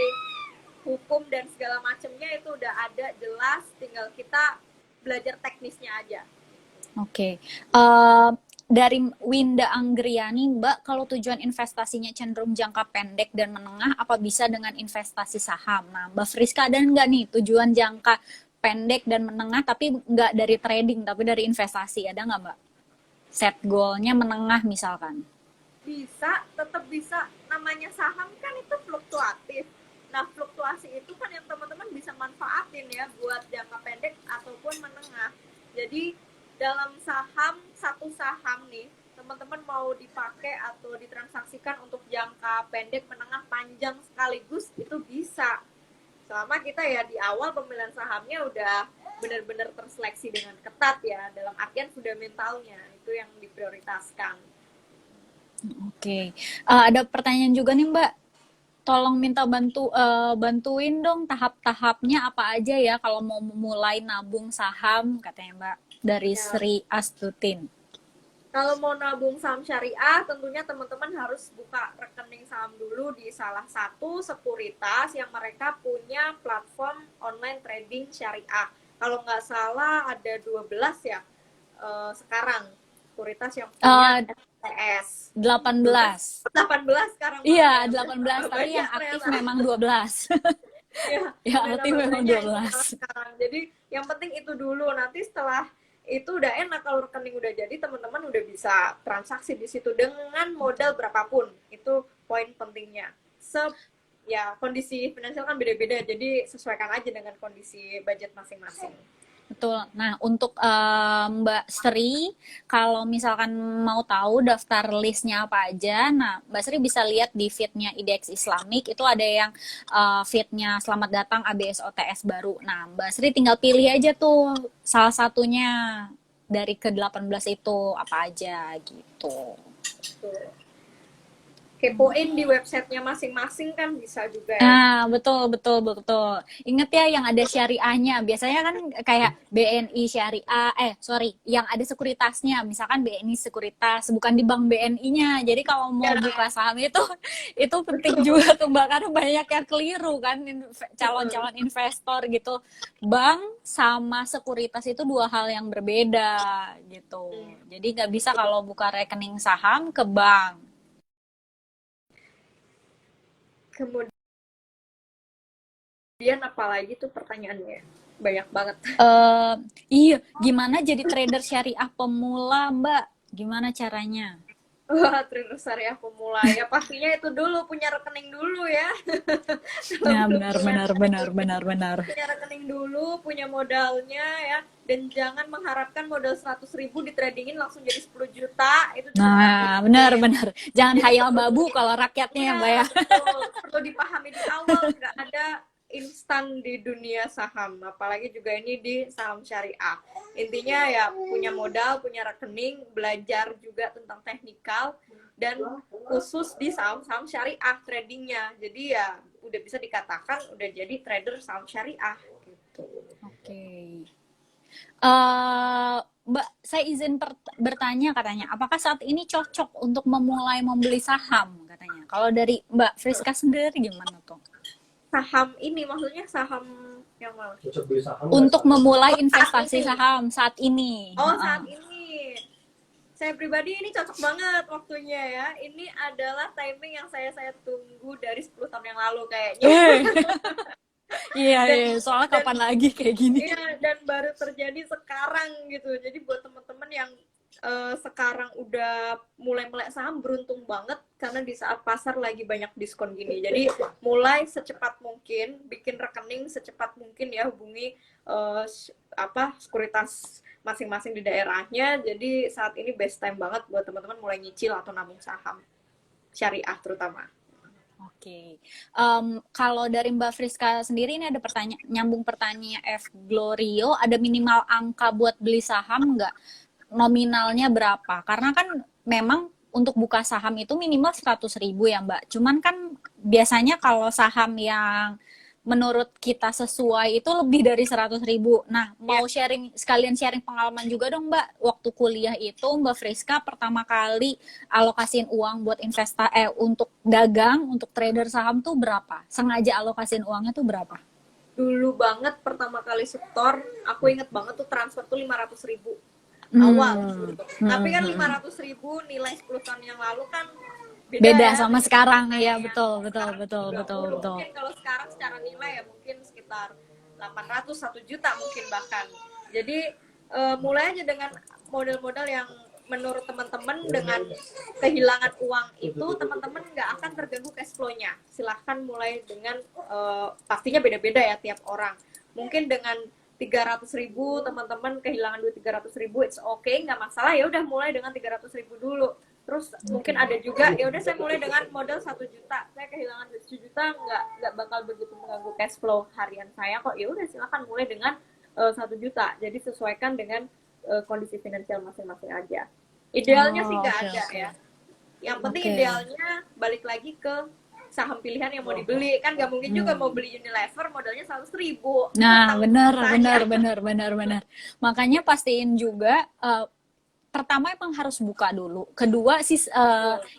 hukum dan segala macamnya itu udah ada jelas, tinggal kita belajar teknisnya aja.
Oke. Dari Winda Anggriani, Mbak, kalau tujuan investasinya cenderung jangka pendek dan menengah, apa bisa dengan investasi saham? Nah, Mbak Friska ada nggak nih tujuan jangka pendek dan menengah, tapi nggak dari trading, tapi dari investasi? Ada nggak Mbak? Set goalnya menengah misalkan.
Bisa, tetap bisa. Namanya saham kan itu fluktuatif. Nah, fluktuasi itu kan yang teman-teman bisa manfaatin ya buat jangka pendek ataupun menengah. Jadi dalam saham, satu saham nih, teman-teman mau dipakai atau ditransaksikan untuk jangka pendek, menengah, panjang sekaligus itu bisa. Selama kita ya di awal pemilihan sahamnya udah benar-benar terseleksi dengan ketat ya, dalam artian fundamentalnya itu yang diprioritaskan.
Oke. Ada pertanyaan juga nih Mbak. Tolong minta bantuin dong tahap-tahapnya apa aja ya kalau mau memulai nabung saham katanya Mbak dari
Ya,
Sri Astutin.
kalau mau nabung saham syariah, tentunya teman-teman harus buka rekening saham dulu di salah satu sekuritas yang mereka punya platform online trading syariah. Kalau nggak salah ada 12 ya sekarang sekuritas yang punya
Uh,
STS. 12,
18.
18 sekarang malah
Iya,
ya. Udah
18
tambah
tapi
banyak
yang aktif
ternyata.
memang 12.
Ya,
Yang
udah
aktif
tambah
memang
banyak itu
12.
malah sekarang. Jadi yang penting itu dulu. Nanti setelah itu udah enak kalau rekening udah jadi, teman-teman udah bisa transaksi di situ dengan modal berapapun. Itu poin pentingnya. Ya kondisi finansial kan beda-beda, jadi sesuaikan aja dengan kondisi budget masing-masing.
Betul. Nah, untuk Mbak Sri, kalau misalkan mau tahu daftar listnya apa aja, nah Mbak Sri bisa lihat di feednya IDX Islamik, itu ada yang feednya Selamat Datang ABS OTS baru. Nah, Mbak Sri tinggal pilih aja tuh salah satunya dari ke-18 itu apa aja gitu.
Tuh. Kepoin di websitenya masing-masing kan bisa juga ya.
Nah, betul, betul, betul. Ingat ya yang ada syariahnya. Biasanya kan kayak BNI syariah, sorry, yang ada sekuritasnya. Misalkan BNI sekuritas, bukan di bank BNI-nya. Jadi kalau mau
Ya,
buka saham itu penting
betul.
juga tuh Mbak. Karena banyak yang keliru kan, calon-calon investor gitu. Bank sama sekuritas itu dua hal yang berbeda gitu. Jadi nggak bisa kalau buka rekening saham ke bank.
Kemudian apalagi tuh pertanyaannya? banyak banget.
Iya, gimana jadi trader syariah pemula, Mbak? Gimana caranya?
Wah, trader syariah pemula ya pastinya itu dulu punya rekening dulu ya. Kalau
Ya,
belum
benar,
punya
benar, benar,
rekening,
benar, benar.
punya rekening dulu, punya modalnya ya, dan jangan mengharapkan modal 100.000 di tradingin langsung jadi 10 juta, itu juga nggak
Nah, benar,
mungkin.
benar. Jangan
Jadi
hayal
perlu
babu kalau rakyatnya ya,
Iya,
Mbak ya.
betul. Perlu dipahami di awal, nggak ada instan di dunia saham. Apalagi juga ini di saham syariah. Intinya ya punya modal, punya rekening, belajar juga tentang teknikal, dan khusus di saham-saham syariah tradingnya. Jadi ya udah bisa dikatakan udah jadi trader saham syariah. Gitu.
Oke. Mbak, saya izin bertanya katanya, apakah saat ini cocok untuk memulai membeli saham katanya? Kalau dari Mbak Friska sendiri gimana tuh?
Saham ini maksudnya saham yang mana?
Untuk memulai
Oh, saat
investasi
ini.
saham saat ini.
Oh, saat ini. Saya pribadi ini cocok banget waktunya ya. Ini adalah timing yang saya tunggu dari 10 tahun yang lalu kayaknya.
Iya,
dan
iya, soalnya
dan
kapan lagi kayak gini?
iya, dan baru terjadi sekarang gitu. Jadi buat teman-teman yang sekarang udah mulai melek saham, beruntung banget karena di saat pasar lagi banyak diskon gini. Jadi mulai secepat mungkin, bikin rekening secepat mungkin ya, hubungi sekuritas masing-masing di daerahnya. Jadi saat ini best time banget buat teman-teman mulai nyicil atau nabung saham syariah terutama.
Oke, kalau dari Mbak Friska sendiri ini ada nyambung pertanyaan F Glorio, ada minimal angka buat beli saham nggak? Nominalnya berapa? Karena kan memang untuk buka saham itu minimal 100.000 ya Mbak. Cuman kan biasanya kalau saham yang menurut kita sesuai itu lebih dari 100.000. Nah,
Ya,
mau sekalian sharing pengalaman juga dong Mbak. Waktu kuliah itu Mbak Friska pertama kali alokasiin uang buat untuk dagang, untuk trader saham tuh berapa? Sengaja alokasiin uangnya tuh berapa?
dulu banget pertama kali setor, aku inget banget tuh transfer tuh 500.000 awal gitu. Tapi kan 500.000 nilai 10 tahun yang lalu kan beda
Beda
ya
sama
dengan
sekarang ya,
nilai yang
betul, betul,
sekarang
betul, betul,
20.
betul.
Mungkin kalau sekarang secara nilai ya mungkin sekitar 800, 1 juta mungkin bahkan. Jadi mulai aja dengan model-model yang menurut teman-teman dengan kehilangan uang itu teman-teman nggak akan terganggu cash flow-nya. Silahkan mulai dengan pastinya beda-beda ya tiap orang. Mungkin dengan 300.000 teman-teman kehilangan duit 300.000, it's okay, nggak masalah, ya udah mulai dengan 300.000 dulu. Terus mungkin ada juga ya udah saya mulai dengan modal 1 juta, saya kehilangan duit 1 juta, nggak bakal begitu mengganggu cash flow harian saya kok, ya udah silakan mulai dengan 1 juta. Jadi sesuaikan dengan kondisi finansial masing-masing aja. Idealnya sih nggak
Oke,
ada
oke.
ya. Yang penting
Oke.
idealnya balik lagi ke saham pilihan yang mau dibeli. Kan nggak mungkin juga mau beli Unilever modalnya 100.000.
Nah,
Hutang
benar,
saya.
benar, benar, benar, benar. Makanya pastiin juga pertama emang harus buka dulu. Kedua sih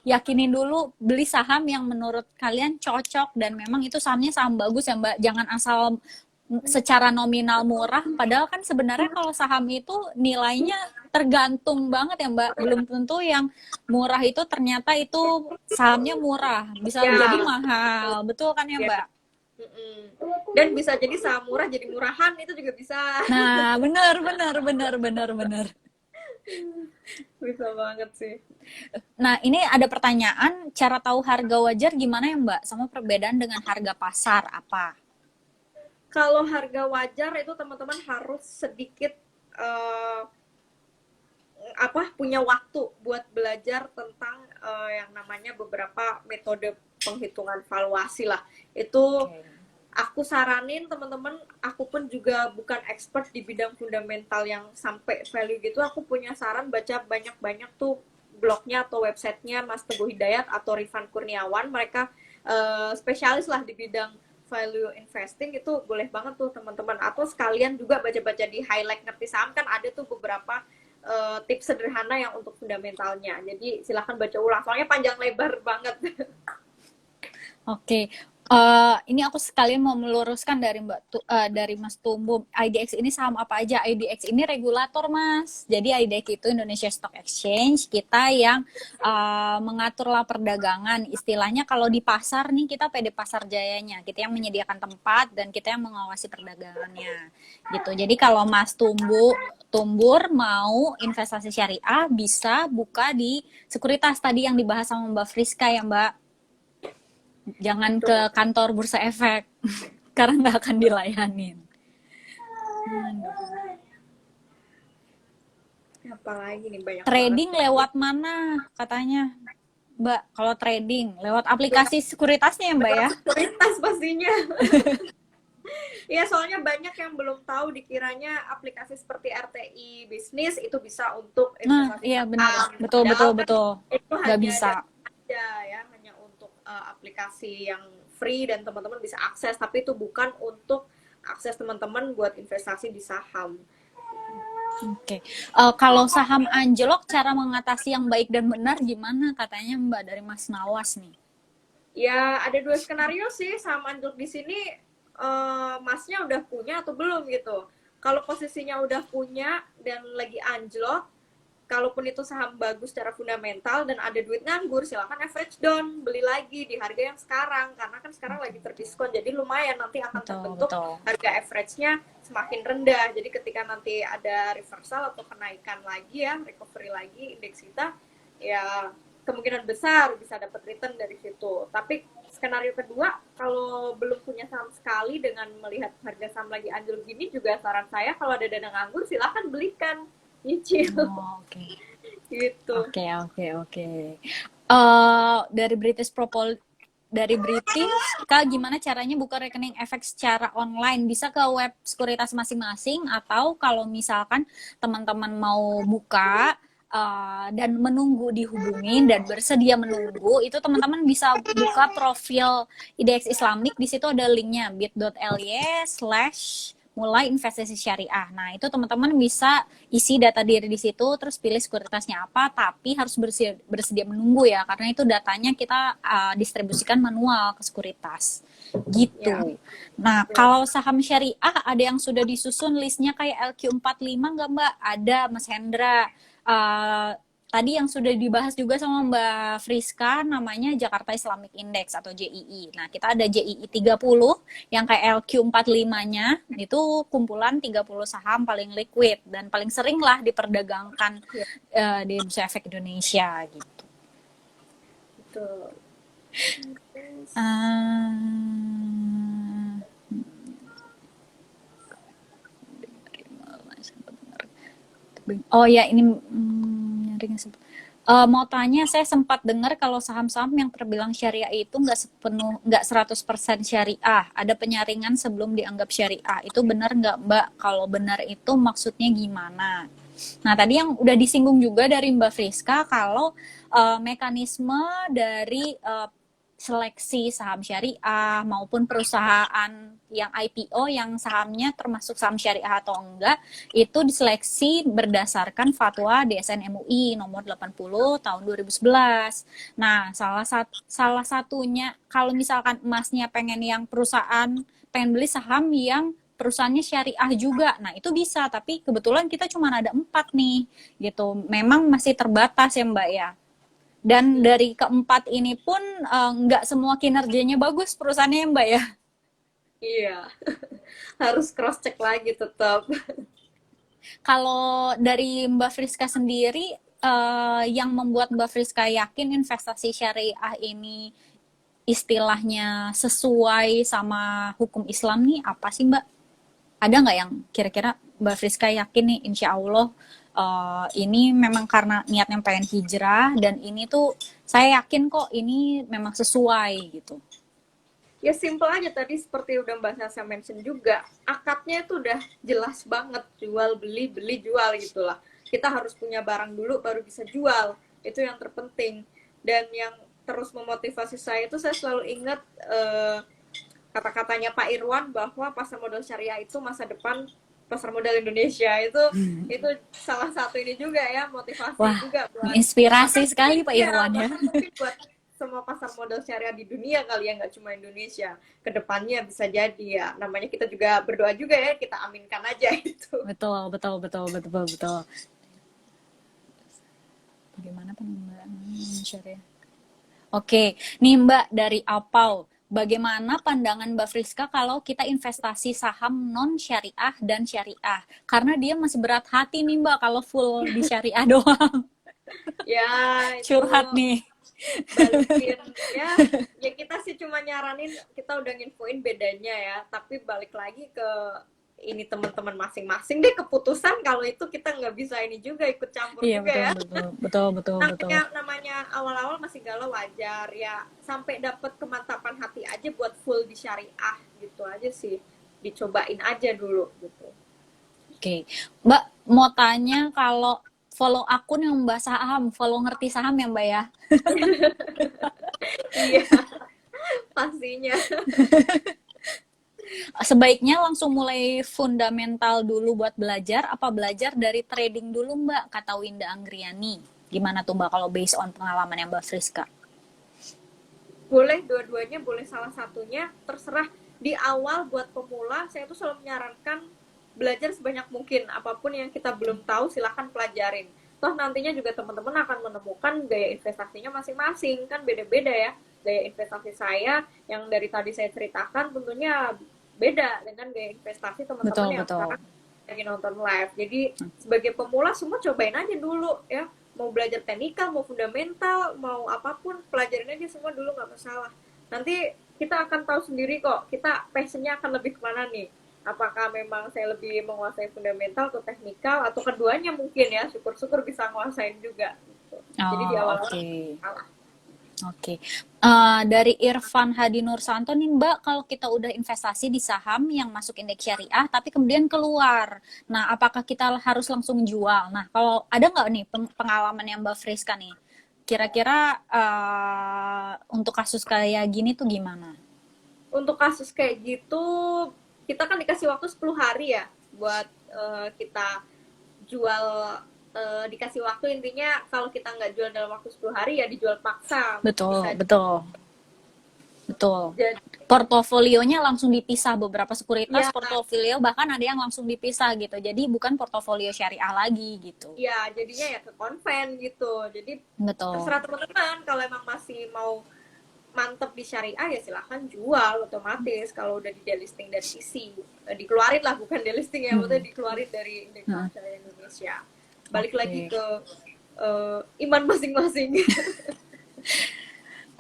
yakinin dulu beli saham yang menurut kalian cocok dan memang itu sahamnya saham bagus ya Mbak. Jangan asal secara nominal murah, padahal kan sebenarnya kalau saham itu nilainya tergantung banget ya Mbak. Belum tentu yang murah itu ternyata itu sahamnya murah, bisa jadi
Ya,
mahal. Betul kan ya
ya.
Mbak?
Dan bisa jadi saham murah jadi murahan, itu juga bisa.
Nah, benar, benar, benar, benar, benar.
Bisa banget sih.
Nah, ini ada pertanyaan, cara tahu harga wajar gimana ya Mbak? Sama perbedaan dengan harga pasar apa?
Kalau harga wajar itu teman-teman harus sedikit uh, punya waktu buat belajar tentang yang namanya beberapa metode penghitungan valuasi lah. Itu aku saranin teman-teman, aku pun juga bukan expert di bidang fundamental yang sampai value gitu. Aku punya saran baca banyak-banyak tuh blognya atau websitenya Mas Teguh Hidayat atau Rifan Kurniawan. Mereka spesialis lah di bidang value investing, itu boleh banget tuh teman-teman. Atau sekalian juga baca-baca di Highlight Ngerti Saham, kan ada tuh beberapa tips sederhana yang untuk fundamentalnya. Jadi silahkan baca ulang, soalnya panjang lebar banget.
Oke. Ini aku sekalian mau meluruskan dari Mas Tumbu. IDX ini saham apa aja? IDX ini regulator, Mas. Jadi IDX itu Indonesia Stock Exchange. Kita yang mengaturlah perdagangan. Istilahnya kalau di pasar nih kita PD Pasar Jayanya. Kita yang menyediakan tempat dan kita yang mengawasi perdagangannya. Gitu. Jadi kalau Mas Tumbur mau investasi syariah bisa buka di sekuritas tadi yang dibahas sama Mbak Friska ya, Mbak. Jangan ke
Betul.
kantor Bursa Efek karena nggak akan dilayanin.
Apalagi nih banyak banget.
Trading lewat mana katanya, Mbak? Kalau trading lewat aplikasi sekuritasnya ya, Mbak
Lewat
ya?
sekuritas pastinya. Iya, soalnya banyak yang belum tahu dikiranya aplikasi seperti RTI Bisnis itu bisa untuk
Nah,
investasi
iya benar.
saham.
Betul betul
Padahal kan
betul.
itu
Nggak
hanya
bisa.
aja ya, hanya untuk aplikasi yang free dan teman-teman bisa akses, tapi itu bukan untuk akses teman-teman buat investasi di saham.
Oke. Kalau saham anjlok, cara mengatasi yang baik dan benar gimana katanya Mbak dari Mas Nawas nih?
Ya, ada dua skenario sih saham anjlok di sini, masnya udah punya atau belum gitu. Kalau posisinya udah punya dan lagi anjlok, kalaupun itu saham bagus secara fundamental dan ada duit nganggur, silakan average down, beli lagi di harga yang sekarang, karena kan sekarang lagi terdiskon, jadi lumayan nanti akan
Betul
terbentuk
betul.
harga average-nya semakin rendah. Jadi ketika nanti ada reversal atau kenaikan lagi ya, recovery lagi indeks kita, ya kemungkinan besar bisa dapat return dari situ. Tapi skenario kedua, kalau belum punya saham sekali dengan melihat harga saham lagi anjlok gini, juga saran saya kalau ada dana nganggur silahkan belikan, nyicil.
Oh, oke.
Gitu.
Oke, oke, oke. Dari British, Kak, gimana caranya buka rekening efek secara online? Bisa ke web sekuritas masing-masing atau kalau misalkan teman-teman mau buka dan menunggu dihubungin dan bersedia menunggu, itu teman-teman bisa buka profil IDX Islamik. Di situ ada linknya bit.ly/mulai investasi syariah. Nah, itu teman-teman bisa isi data diri di situ, terus pilih sekuritasnya apa, tapi harus bersedia menunggu ya, karena itu datanya kita distribusikan manual ke sekuritas. Gitu.
Ya.
Nah, kalau saham syariah ada yang sudah disusun listnya kayak LQ45 nggak, Mbak? Ada, Mas Hendra. Tadi yang sudah dibahas juga sama Mbak Friska namanya Jakarta Islamic Index atau JII. Nah, kita ada JII 30 yang kayak LQ45-nya itu kumpulan 30 saham paling liquid dan paling sering lah diperdagangkan di Bursa Efek Indonesia gitu.
Betul.
Oh ya, ini nyaring mau tanya, saya sempat dengar kalau saham-saham yang terbilang syariah itu nggak 100% syariah. Ada penyaringan sebelum dianggap syariah. Itu benar nggak, Mbak? Kalau benar itu maksudnya gimana? Nah, tadi yang udah disinggung juga dari Mbak Friska kalau mekanisme dari seleksi saham syariah maupun perusahaan yang IPO yang sahamnya termasuk saham syariah atau enggak itu diseleksi berdasarkan fatwa DSN MUI nomor 80 tahun 2011. Nah, salah satunya kalau misalkan emasnya pengen yang perusahaan pengen beli saham yang perusahaannya syariah juga, nah itu bisa, tapi kebetulan kita cuma ada 4 nih, gitu. Memang masih terbatas ya Mbak ya. Dan dari keempat ini pun nggak semua kinerjanya bagus perusahaannya Mbak ya.
Iya. Harus cross check lagi tetap.
Kalau dari Mbak Friska sendiri, yang membuat Mbak Friska yakin investasi syariah ini istilahnya sesuai sama hukum Islam nih apa sih Mbak? Ada nggak yang kira-kira Mbak Friska yakin nih insya Allah ini memang karena niatnya pengen hijrah dan ini tuh saya yakin kok ini memang sesuai gitu.
Ya simple aja tadi seperti udah Mbak Sasa mention juga. Akadnya itu udah jelas banget. Jual, beli, beli, jual gitulah. Kita harus punya barang dulu baru bisa jual. Itu yang terpenting. Dan yang terus memotivasi saya itu saya selalu ingat kata-katanya Pak Irwan bahwa pasar modal syariah itu masa depan pasar modal Indonesia. Itu salah satu ini juga ya, motivasi.
Wah,
juga buat
inspirasi sekali Pak
ya,
Irwan ya.
bahkan mungkin buat semua pasar modal syariah di dunia kali ya, nggak cuma Indonesia. Kedepannya bisa jadi ya. Namanya kita juga berdoa juga ya, kita aminkan aja gitu.
Betul, betul, betul, betul, betul. Bagaimana pengembangan syariah? Oke, nih Mbak dari Apau, bagaimana pandangan Mbak Friska kalau kita investasi saham non syariah dan syariah? Karena dia masih berat hati nih Mbak kalau full di syariah doang.
Ya itu
Curhat nih.
balikin ya, ya kita sih cuma nyaranin, kita udah nginfoin bedanya ya, tapi balik lagi ke ini teman-teman masing-masing deh keputusan, kalau itu kita nggak bisa ini juga ikut campur
Iya
juga
betul,
ya.
betul, betul, betul, betul.
Namanya awal-awal masih galau, wajar ya, sampai dapat kemantapan hati aja buat full di syariah gitu aja sih, dicobain aja dulu gitu.
Oke, Mbak mau tanya kalau follow akun yang Mbak saham, follow ngerti saham ya Mbak ya?
Iya, pastinya.
Sebaiknya langsung mulai fundamental dulu buat belajar, apa belajar dari trading dulu Mbak, kata Winda Anggriani. Gimana tuh Mbak kalau based on pengalaman yang Mbak Friska?
Boleh dua-duanya, boleh salah satunya, terserah. Di awal buat pemula saya tuh selalu menyarankan belajar sebanyak mungkin, apapun yang kita belum tahu silahkan pelajarin. Toh nantinya juga teman-teman akan menemukan gaya investasinya masing-masing, kan beda-beda ya gaya investasi saya yang dari tadi saya ceritakan, tentunya beda dengan gaya investasi teman-teman
Betul,
yang
betul.
sekarang lagi nonton live. Jadi sebagai pemula semua cobain aja dulu ya, mau belajar teknikal, mau fundamental, mau apapun, pelajarin aja semua dulu, nggak masalah. Nanti kita akan tahu sendiri kok, kita passionnya akan lebih kemana nih. Apakah memang saya lebih menguasai fundamental atau teknikal, atau keduanya mungkin ya, syukur-syukur bisa nguasain juga. Gitu. Jadi di
Oh,
awal-awal
oke.
salah.
Oke. Dari Irfan Hadi Nursanto nih Mbak, kalau kita udah investasi di saham yang masuk indeks syariah, tapi kemudian keluar. Nah, apakah kita harus langsung jual? Nah, kalau ada nggak nih pengalaman yang Mbak Friska nih? Kira-kira untuk kasus kayak gini tuh gimana?
Untuk kasus kayak gitu, kita kan dikasih waktu 10 hari ya buat kita jual, dikasih waktu, intinya kalau kita nggak jual dalam waktu 10 hari ya dijual paksa.
Betul,
Bisa
betul, betul.
jadi
Portofolionya langsung dipisah, beberapa sekuritas
ya,
portofolio bahkan ada yang langsung dipisah gitu. Jadi bukan portofolio syariah lagi gitu.
ya jadinya ya ke konven gitu. Jadi
Betul.
terserah teman-teman, kalau emang masih mau mantep di syariah ya silahkan jual otomatis, kalau udah di delisting dari isi, dikeluarin lah, bukan delisting ya, maksudnya dikeluarin dari indeks saham syariah Indonesia. Balik lagi
Oke.
ke iman masing-masing.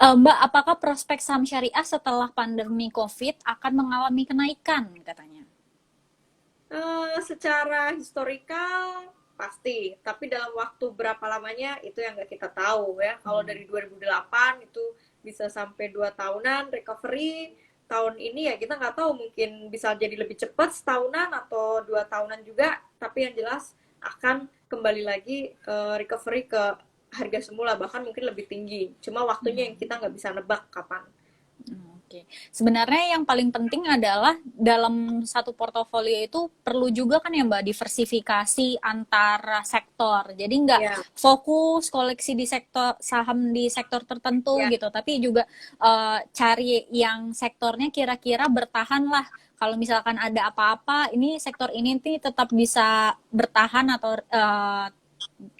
Mbak, apakah prospek saham syariah setelah pandemi COVID akan mengalami kenaikan katanya?
Secara historikal pasti, tapi dalam waktu berapa lamanya itu yang nggak kita tahu ya. Kalau dari 2008 itu bisa sampai 2 tahunan recovery, tahun ini ya kita nggak tahu, mungkin bisa jadi lebih cepat setahunan atau 2 tahunan juga, tapi yang jelas akan kembali lagi recovery ke harga semula, bahkan mungkin lebih tinggi. Cuma waktunya yang kita nggak bisa nebak kapan.
Oke. Sebenarnya yang paling penting adalah dalam satu portofolio itu perlu juga kan ya Mbak diversifikasi antara sektor. Jadi nggak
Ya,
fokus koleksi di sektor saham di sektor tertentu
ya,
gitu, tapi juga cari yang sektornya kira-kira bertahan lah. Kalau misalkan ada apa-apa, ini sektor ini nih tetap bisa bertahan atau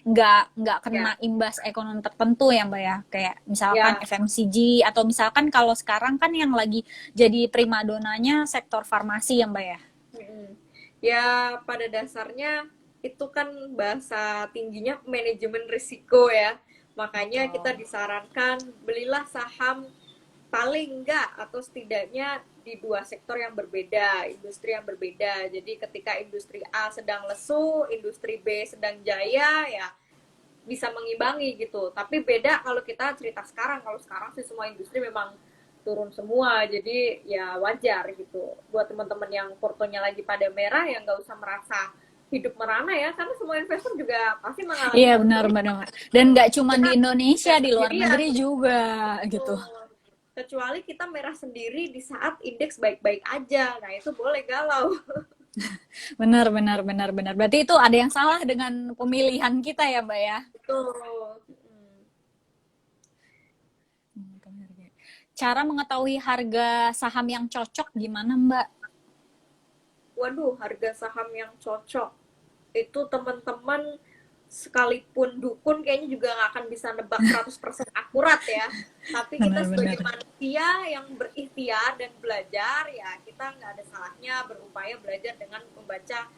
nggak kena
ya,
imbas ekonomi tertentu ya Mbak ya, kayak misalkan
ya.
FMCG atau misalkan kalau sekarang kan yang lagi jadi primadonanya sektor farmasi ya Mbak ya.
Mm-mm. Ya, pada dasarnya itu kan bahasa tingginya manajemen risiko ya. Makanya kita
Betul.
disarankan belilah saham paling enggak atau setidaknya di dua sektor yang berbeda, industri yang berbeda. Jadi ketika industri A sedang lesu, industri B sedang jaya, ya bisa mengimbangi gitu. Tapi beda kalau kita cerita sekarang. Kalau sekarang sih semua industri memang turun semua, jadi ya wajar gitu. Buat teman-teman yang portonya lagi pada merah, ya nggak usah merasa hidup merana ya, karena semua investor juga pasti mengalami
Iya
hal serupa.
benar-benar. Dan nggak cuma
Kita
di Indonesia,
nggak
di luar
sendirian,
negeri juga gitu.
betul. Kecuali kita merah sendiri di saat indeks baik-baik aja, nah itu boleh galau.
Benar, benar, benar, benar. Berarti itu ada yang salah dengan pemilihan kita ya Mbak ya.
Betul.
Cara mengetahui harga saham yang cocok gimana, Mbak?
Waduh, harga saham yang cocok. Itu teman-teman sekalipun dukun kayaknya juga nggak akan bisa nebak 100% akurat ya. Tapi kita sebagai
Benar-benar.
manusia yang berikhtiar dan belajar, ya kita nggak ada salahnya berupaya belajar dengan membaca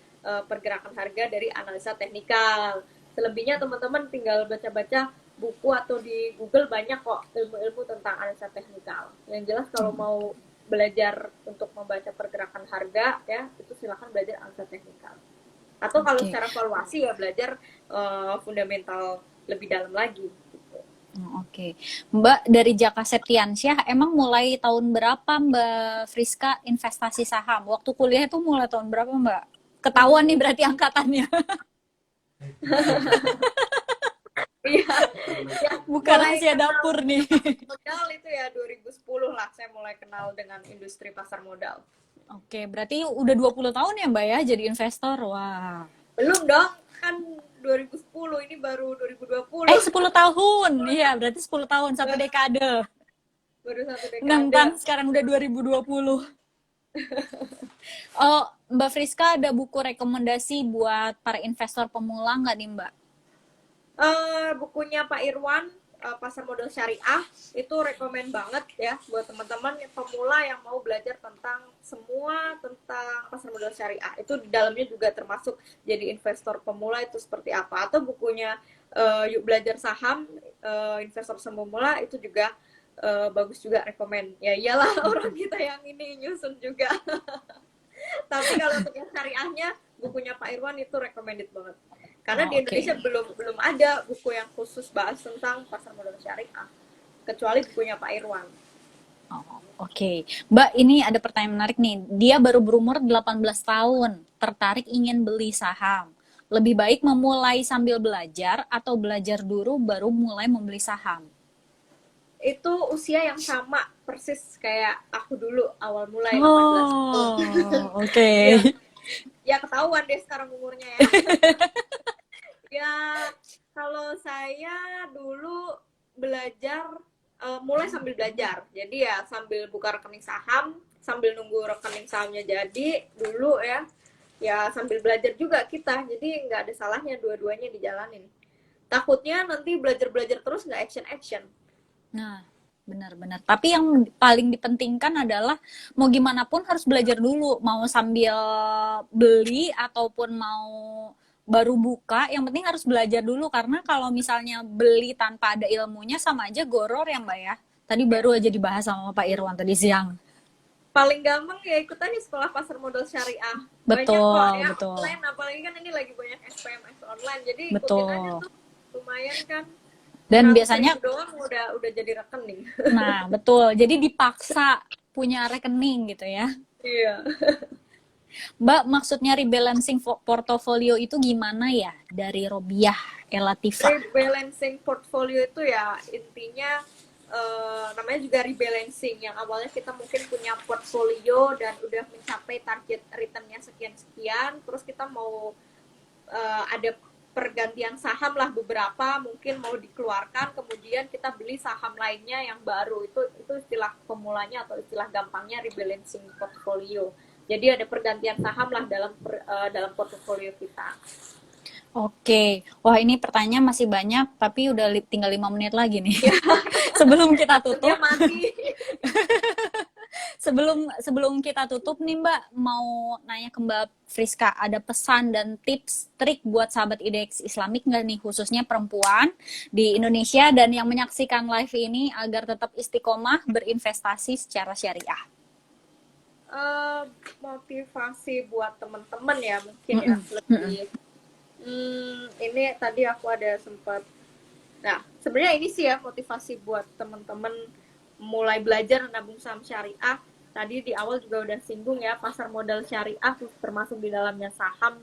pergerakan harga dari analisa teknikal. Selebihnya teman-teman tinggal baca-baca buku atau di Google banyak kok ilmu-ilmu tentang analisa teknikal. Yang jelas kalau mau belajar untuk membaca pergerakan harga ya itu silakan belajar analisa teknikal. Atau kalau
Oke.
secara valuasi ya belajar fundamental lebih dalam lagi. Gitu.
Oke. Mbak dari Jaka Septiansyah, emang mulai tahun berapa Mbak Friska investasi saham? Waktu kuliah itu mulai tahun berapa Mbak? Ketahuan nih berarti angkatannya.
Iya, yang
Bukan
mulai
rahasia
kenal
dapur nih.
modal itu ya 2010 lah saya mulai kenal dengan industri pasar modal.
Oke, berarti udah 20 tahun ya Mbak ya jadi investor. Wah.
Belum dong, kan 2010 ini baru 2020.
10 tahun. Iya, berarti 10 tahun, satu dekade.
Baru satu dekade.
Nentang sekarang udah 2020. Oh, Mbak Friska ada buku rekomendasi buat para investor pemula nggak nih Mbak?
Bukunya Pak Irwan, Pasar Modal Syariah, itu rekomen banget ya buat teman-teman yang pemula yang mau belajar tentang semua tentang pasar modal syariah. Itu di dalamnya juga termasuk jadi investor pemula itu seperti apa. Atau bukunya Yuk Belajar Saham, investor pemula itu juga bagus juga, rekomen. Ya iyalah orang kita yang ini nyusun juga. Tapi kalau untuk yang syariahnya, bukunya Pak Irwan itu recommended banget. Karena di
Oh, oke.
Indonesia belum ada buku yang khusus bahas tentang pasar modal syariah, kecuali bukunya Pak Irwan.
Oh, oke. Mbak, ini ada pertanyaan menarik nih. Dia baru berumur 18 tahun, tertarik ingin beli saham. Lebih baik memulai sambil belajar atau belajar dulu baru mulai membeli saham?
Itu usia yang sama persis kayak aku dulu awal mulai 18 tahun.
Oh, oke.
Ya, ya ketahuan deh sekarang umurnya ya. Ya, kalau saya dulu belajar mulai sambil belajar. Jadi ya sambil buka rekening saham, sambil nunggu rekening sahamnya jadi dulu ya. Ya sambil belajar juga kita. Jadi nggak ada salahnya dua-duanya dijalanin. Takutnya nanti belajar-belajar terus nggak action-action.
Nah, benar-benar. Tapi yang paling dipentingkan adalah mau gimana pun harus belajar dulu. Mau sambil beli ataupun mau baru buka, yang penting harus belajar dulu. Karena kalau misalnya beli tanpa ada ilmunya sama aja goror ya Mbak ya. Tadi
Ya.
baru aja dibahas sama Pak Irwan tadi siang.
Paling gampang ya ikut aja sekolah pasar modal syariah. Banyak kok
Betul,
ya
betul,
online, apalagi kan ini lagi banyak SPMS online. Jadi ikutin aja
betul.
tuh, lumayan kan.
Dan
100.000
biasanya,
doang udah jadi rekening.
nah betul. Jadi dipaksa punya rekening gitu ya.
Iya.
Mbak, maksudnya rebalancing portofolio itu gimana ya? Dari Robiah Elatifah.
Rebalancing portfolio itu ya intinya namanya juga rebalancing, yang awalnya kita mungkin punya portfolio dan udah mencapai target returnnya sekian-sekian, terus kita mau ada pergantian saham lah, beberapa mungkin mau dikeluarkan, kemudian kita beli saham lainnya yang baru. Itu istilah pemulanya atau istilah gampangnya rebalancing portfolio. Jadi ada pergantian saham lah dalam portfolio kita.
Oke, wah ini pertanyaan masih banyak, tapi udah tinggal 5 menit lagi nih. Sebelum kita
Dia
tutup,
mati.
sebelum kita tutup nih Mbak, mau nanya ke Mbak Friska, ada pesan dan tips trik buat sahabat IDX Islamik nggak nih, khususnya perempuan di Indonesia dan yang menyaksikan live ini agar tetap istiqomah berinvestasi secara syariah?
Motivasi buat teman-teman ya mungkin ya lebih. Ini tadi aku ada sempat. Nah, sebenarnya ini sih ya motivasi buat teman-teman mulai belajar nabung saham syariah. Tadi di awal juga udah singgung ya, pasar modal syariah termasuk di dalamnya saham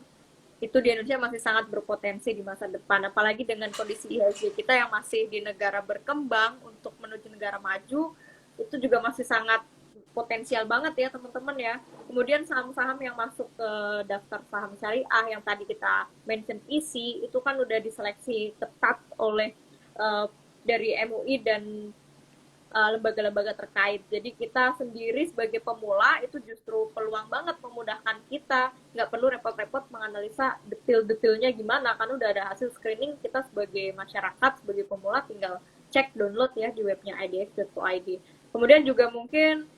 itu di Indonesia masih sangat berpotensi di masa depan. Apalagi dengan kondisi IHSG kita yang masih di negara berkembang untuk menuju negara maju, itu juga masih sangat potensial banget ya teman-teman ya. Kemudian saham-saham yang masuk ke daftar saham syariah yang tadi kita mention isi itu kan udah diseleksi ketat oleh dari MUI dan lembaga-lembaga terkait. Jadi kita sendiri sebagai pemula itu justru peluang banget memudahkan kita, nggak perlu repot-repot menganalisa detail-detailnya gimana, kan udah ada hasil screening, kita sebagai masyarakat, sebagai pemula tinggal cek download ya di webnya idx.id. Kemudian juga mungkin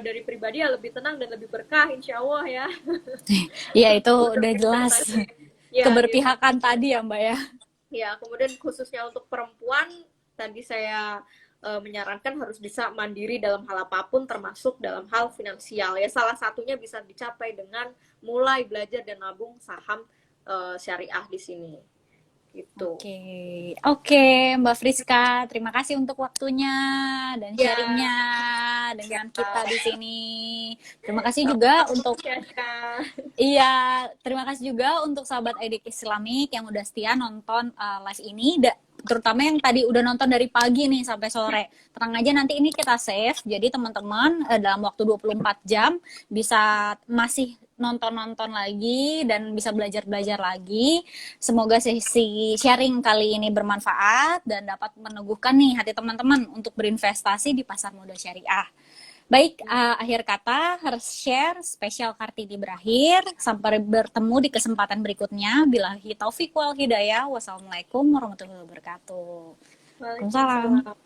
dari pribadi ya lebih tenang dan lebih berkah insya Allah ya.
Ya itu udah jelas
Ya,
keberpihakan tadi ya Mbak ya.
ya, kemudian khususnya untuk perempuan, tadi saya menyarankan harus bisa mandiri dalam hal apapun, termasuk dalam hal finansial. Ya, salah satunya bisa dicapai dengan mulai belajar dan nabung saham syariah di sini. Gitu.
Oke, Mbak Friska, terima kasih untuk waktunya dan
Ya,
sharingnya dengan kita
siap.
di sini. Terima kasih juga untuk
Ya,
Iya, terima kasih juga untuk sahabat IDX Islamik yang udah setia nonton live ini, terutama yang tadi udah nonton dari pagi nih sampai sore. Tenang aja, nanti ini kita save, jadi teman-teman dalam waktu 24 jam bisa masih nonton-nonton lagi dan bisa belajar-belajar lagi. Semoga sesi sharing kali ini bermanfaat dan dapat meneguhkan nih hati teman-teman untuk berinvestasi di pasar modal syariah. Baik, akhir kata harus share spesial Kartini berakhir. Sampai bertemu di kesempatan berikutnya. Billahi taufiq wal hidayah. Wassalamualaikum warahmatullahi wabarakatuh. Waalaikumsalam.
Waalaikumsalam.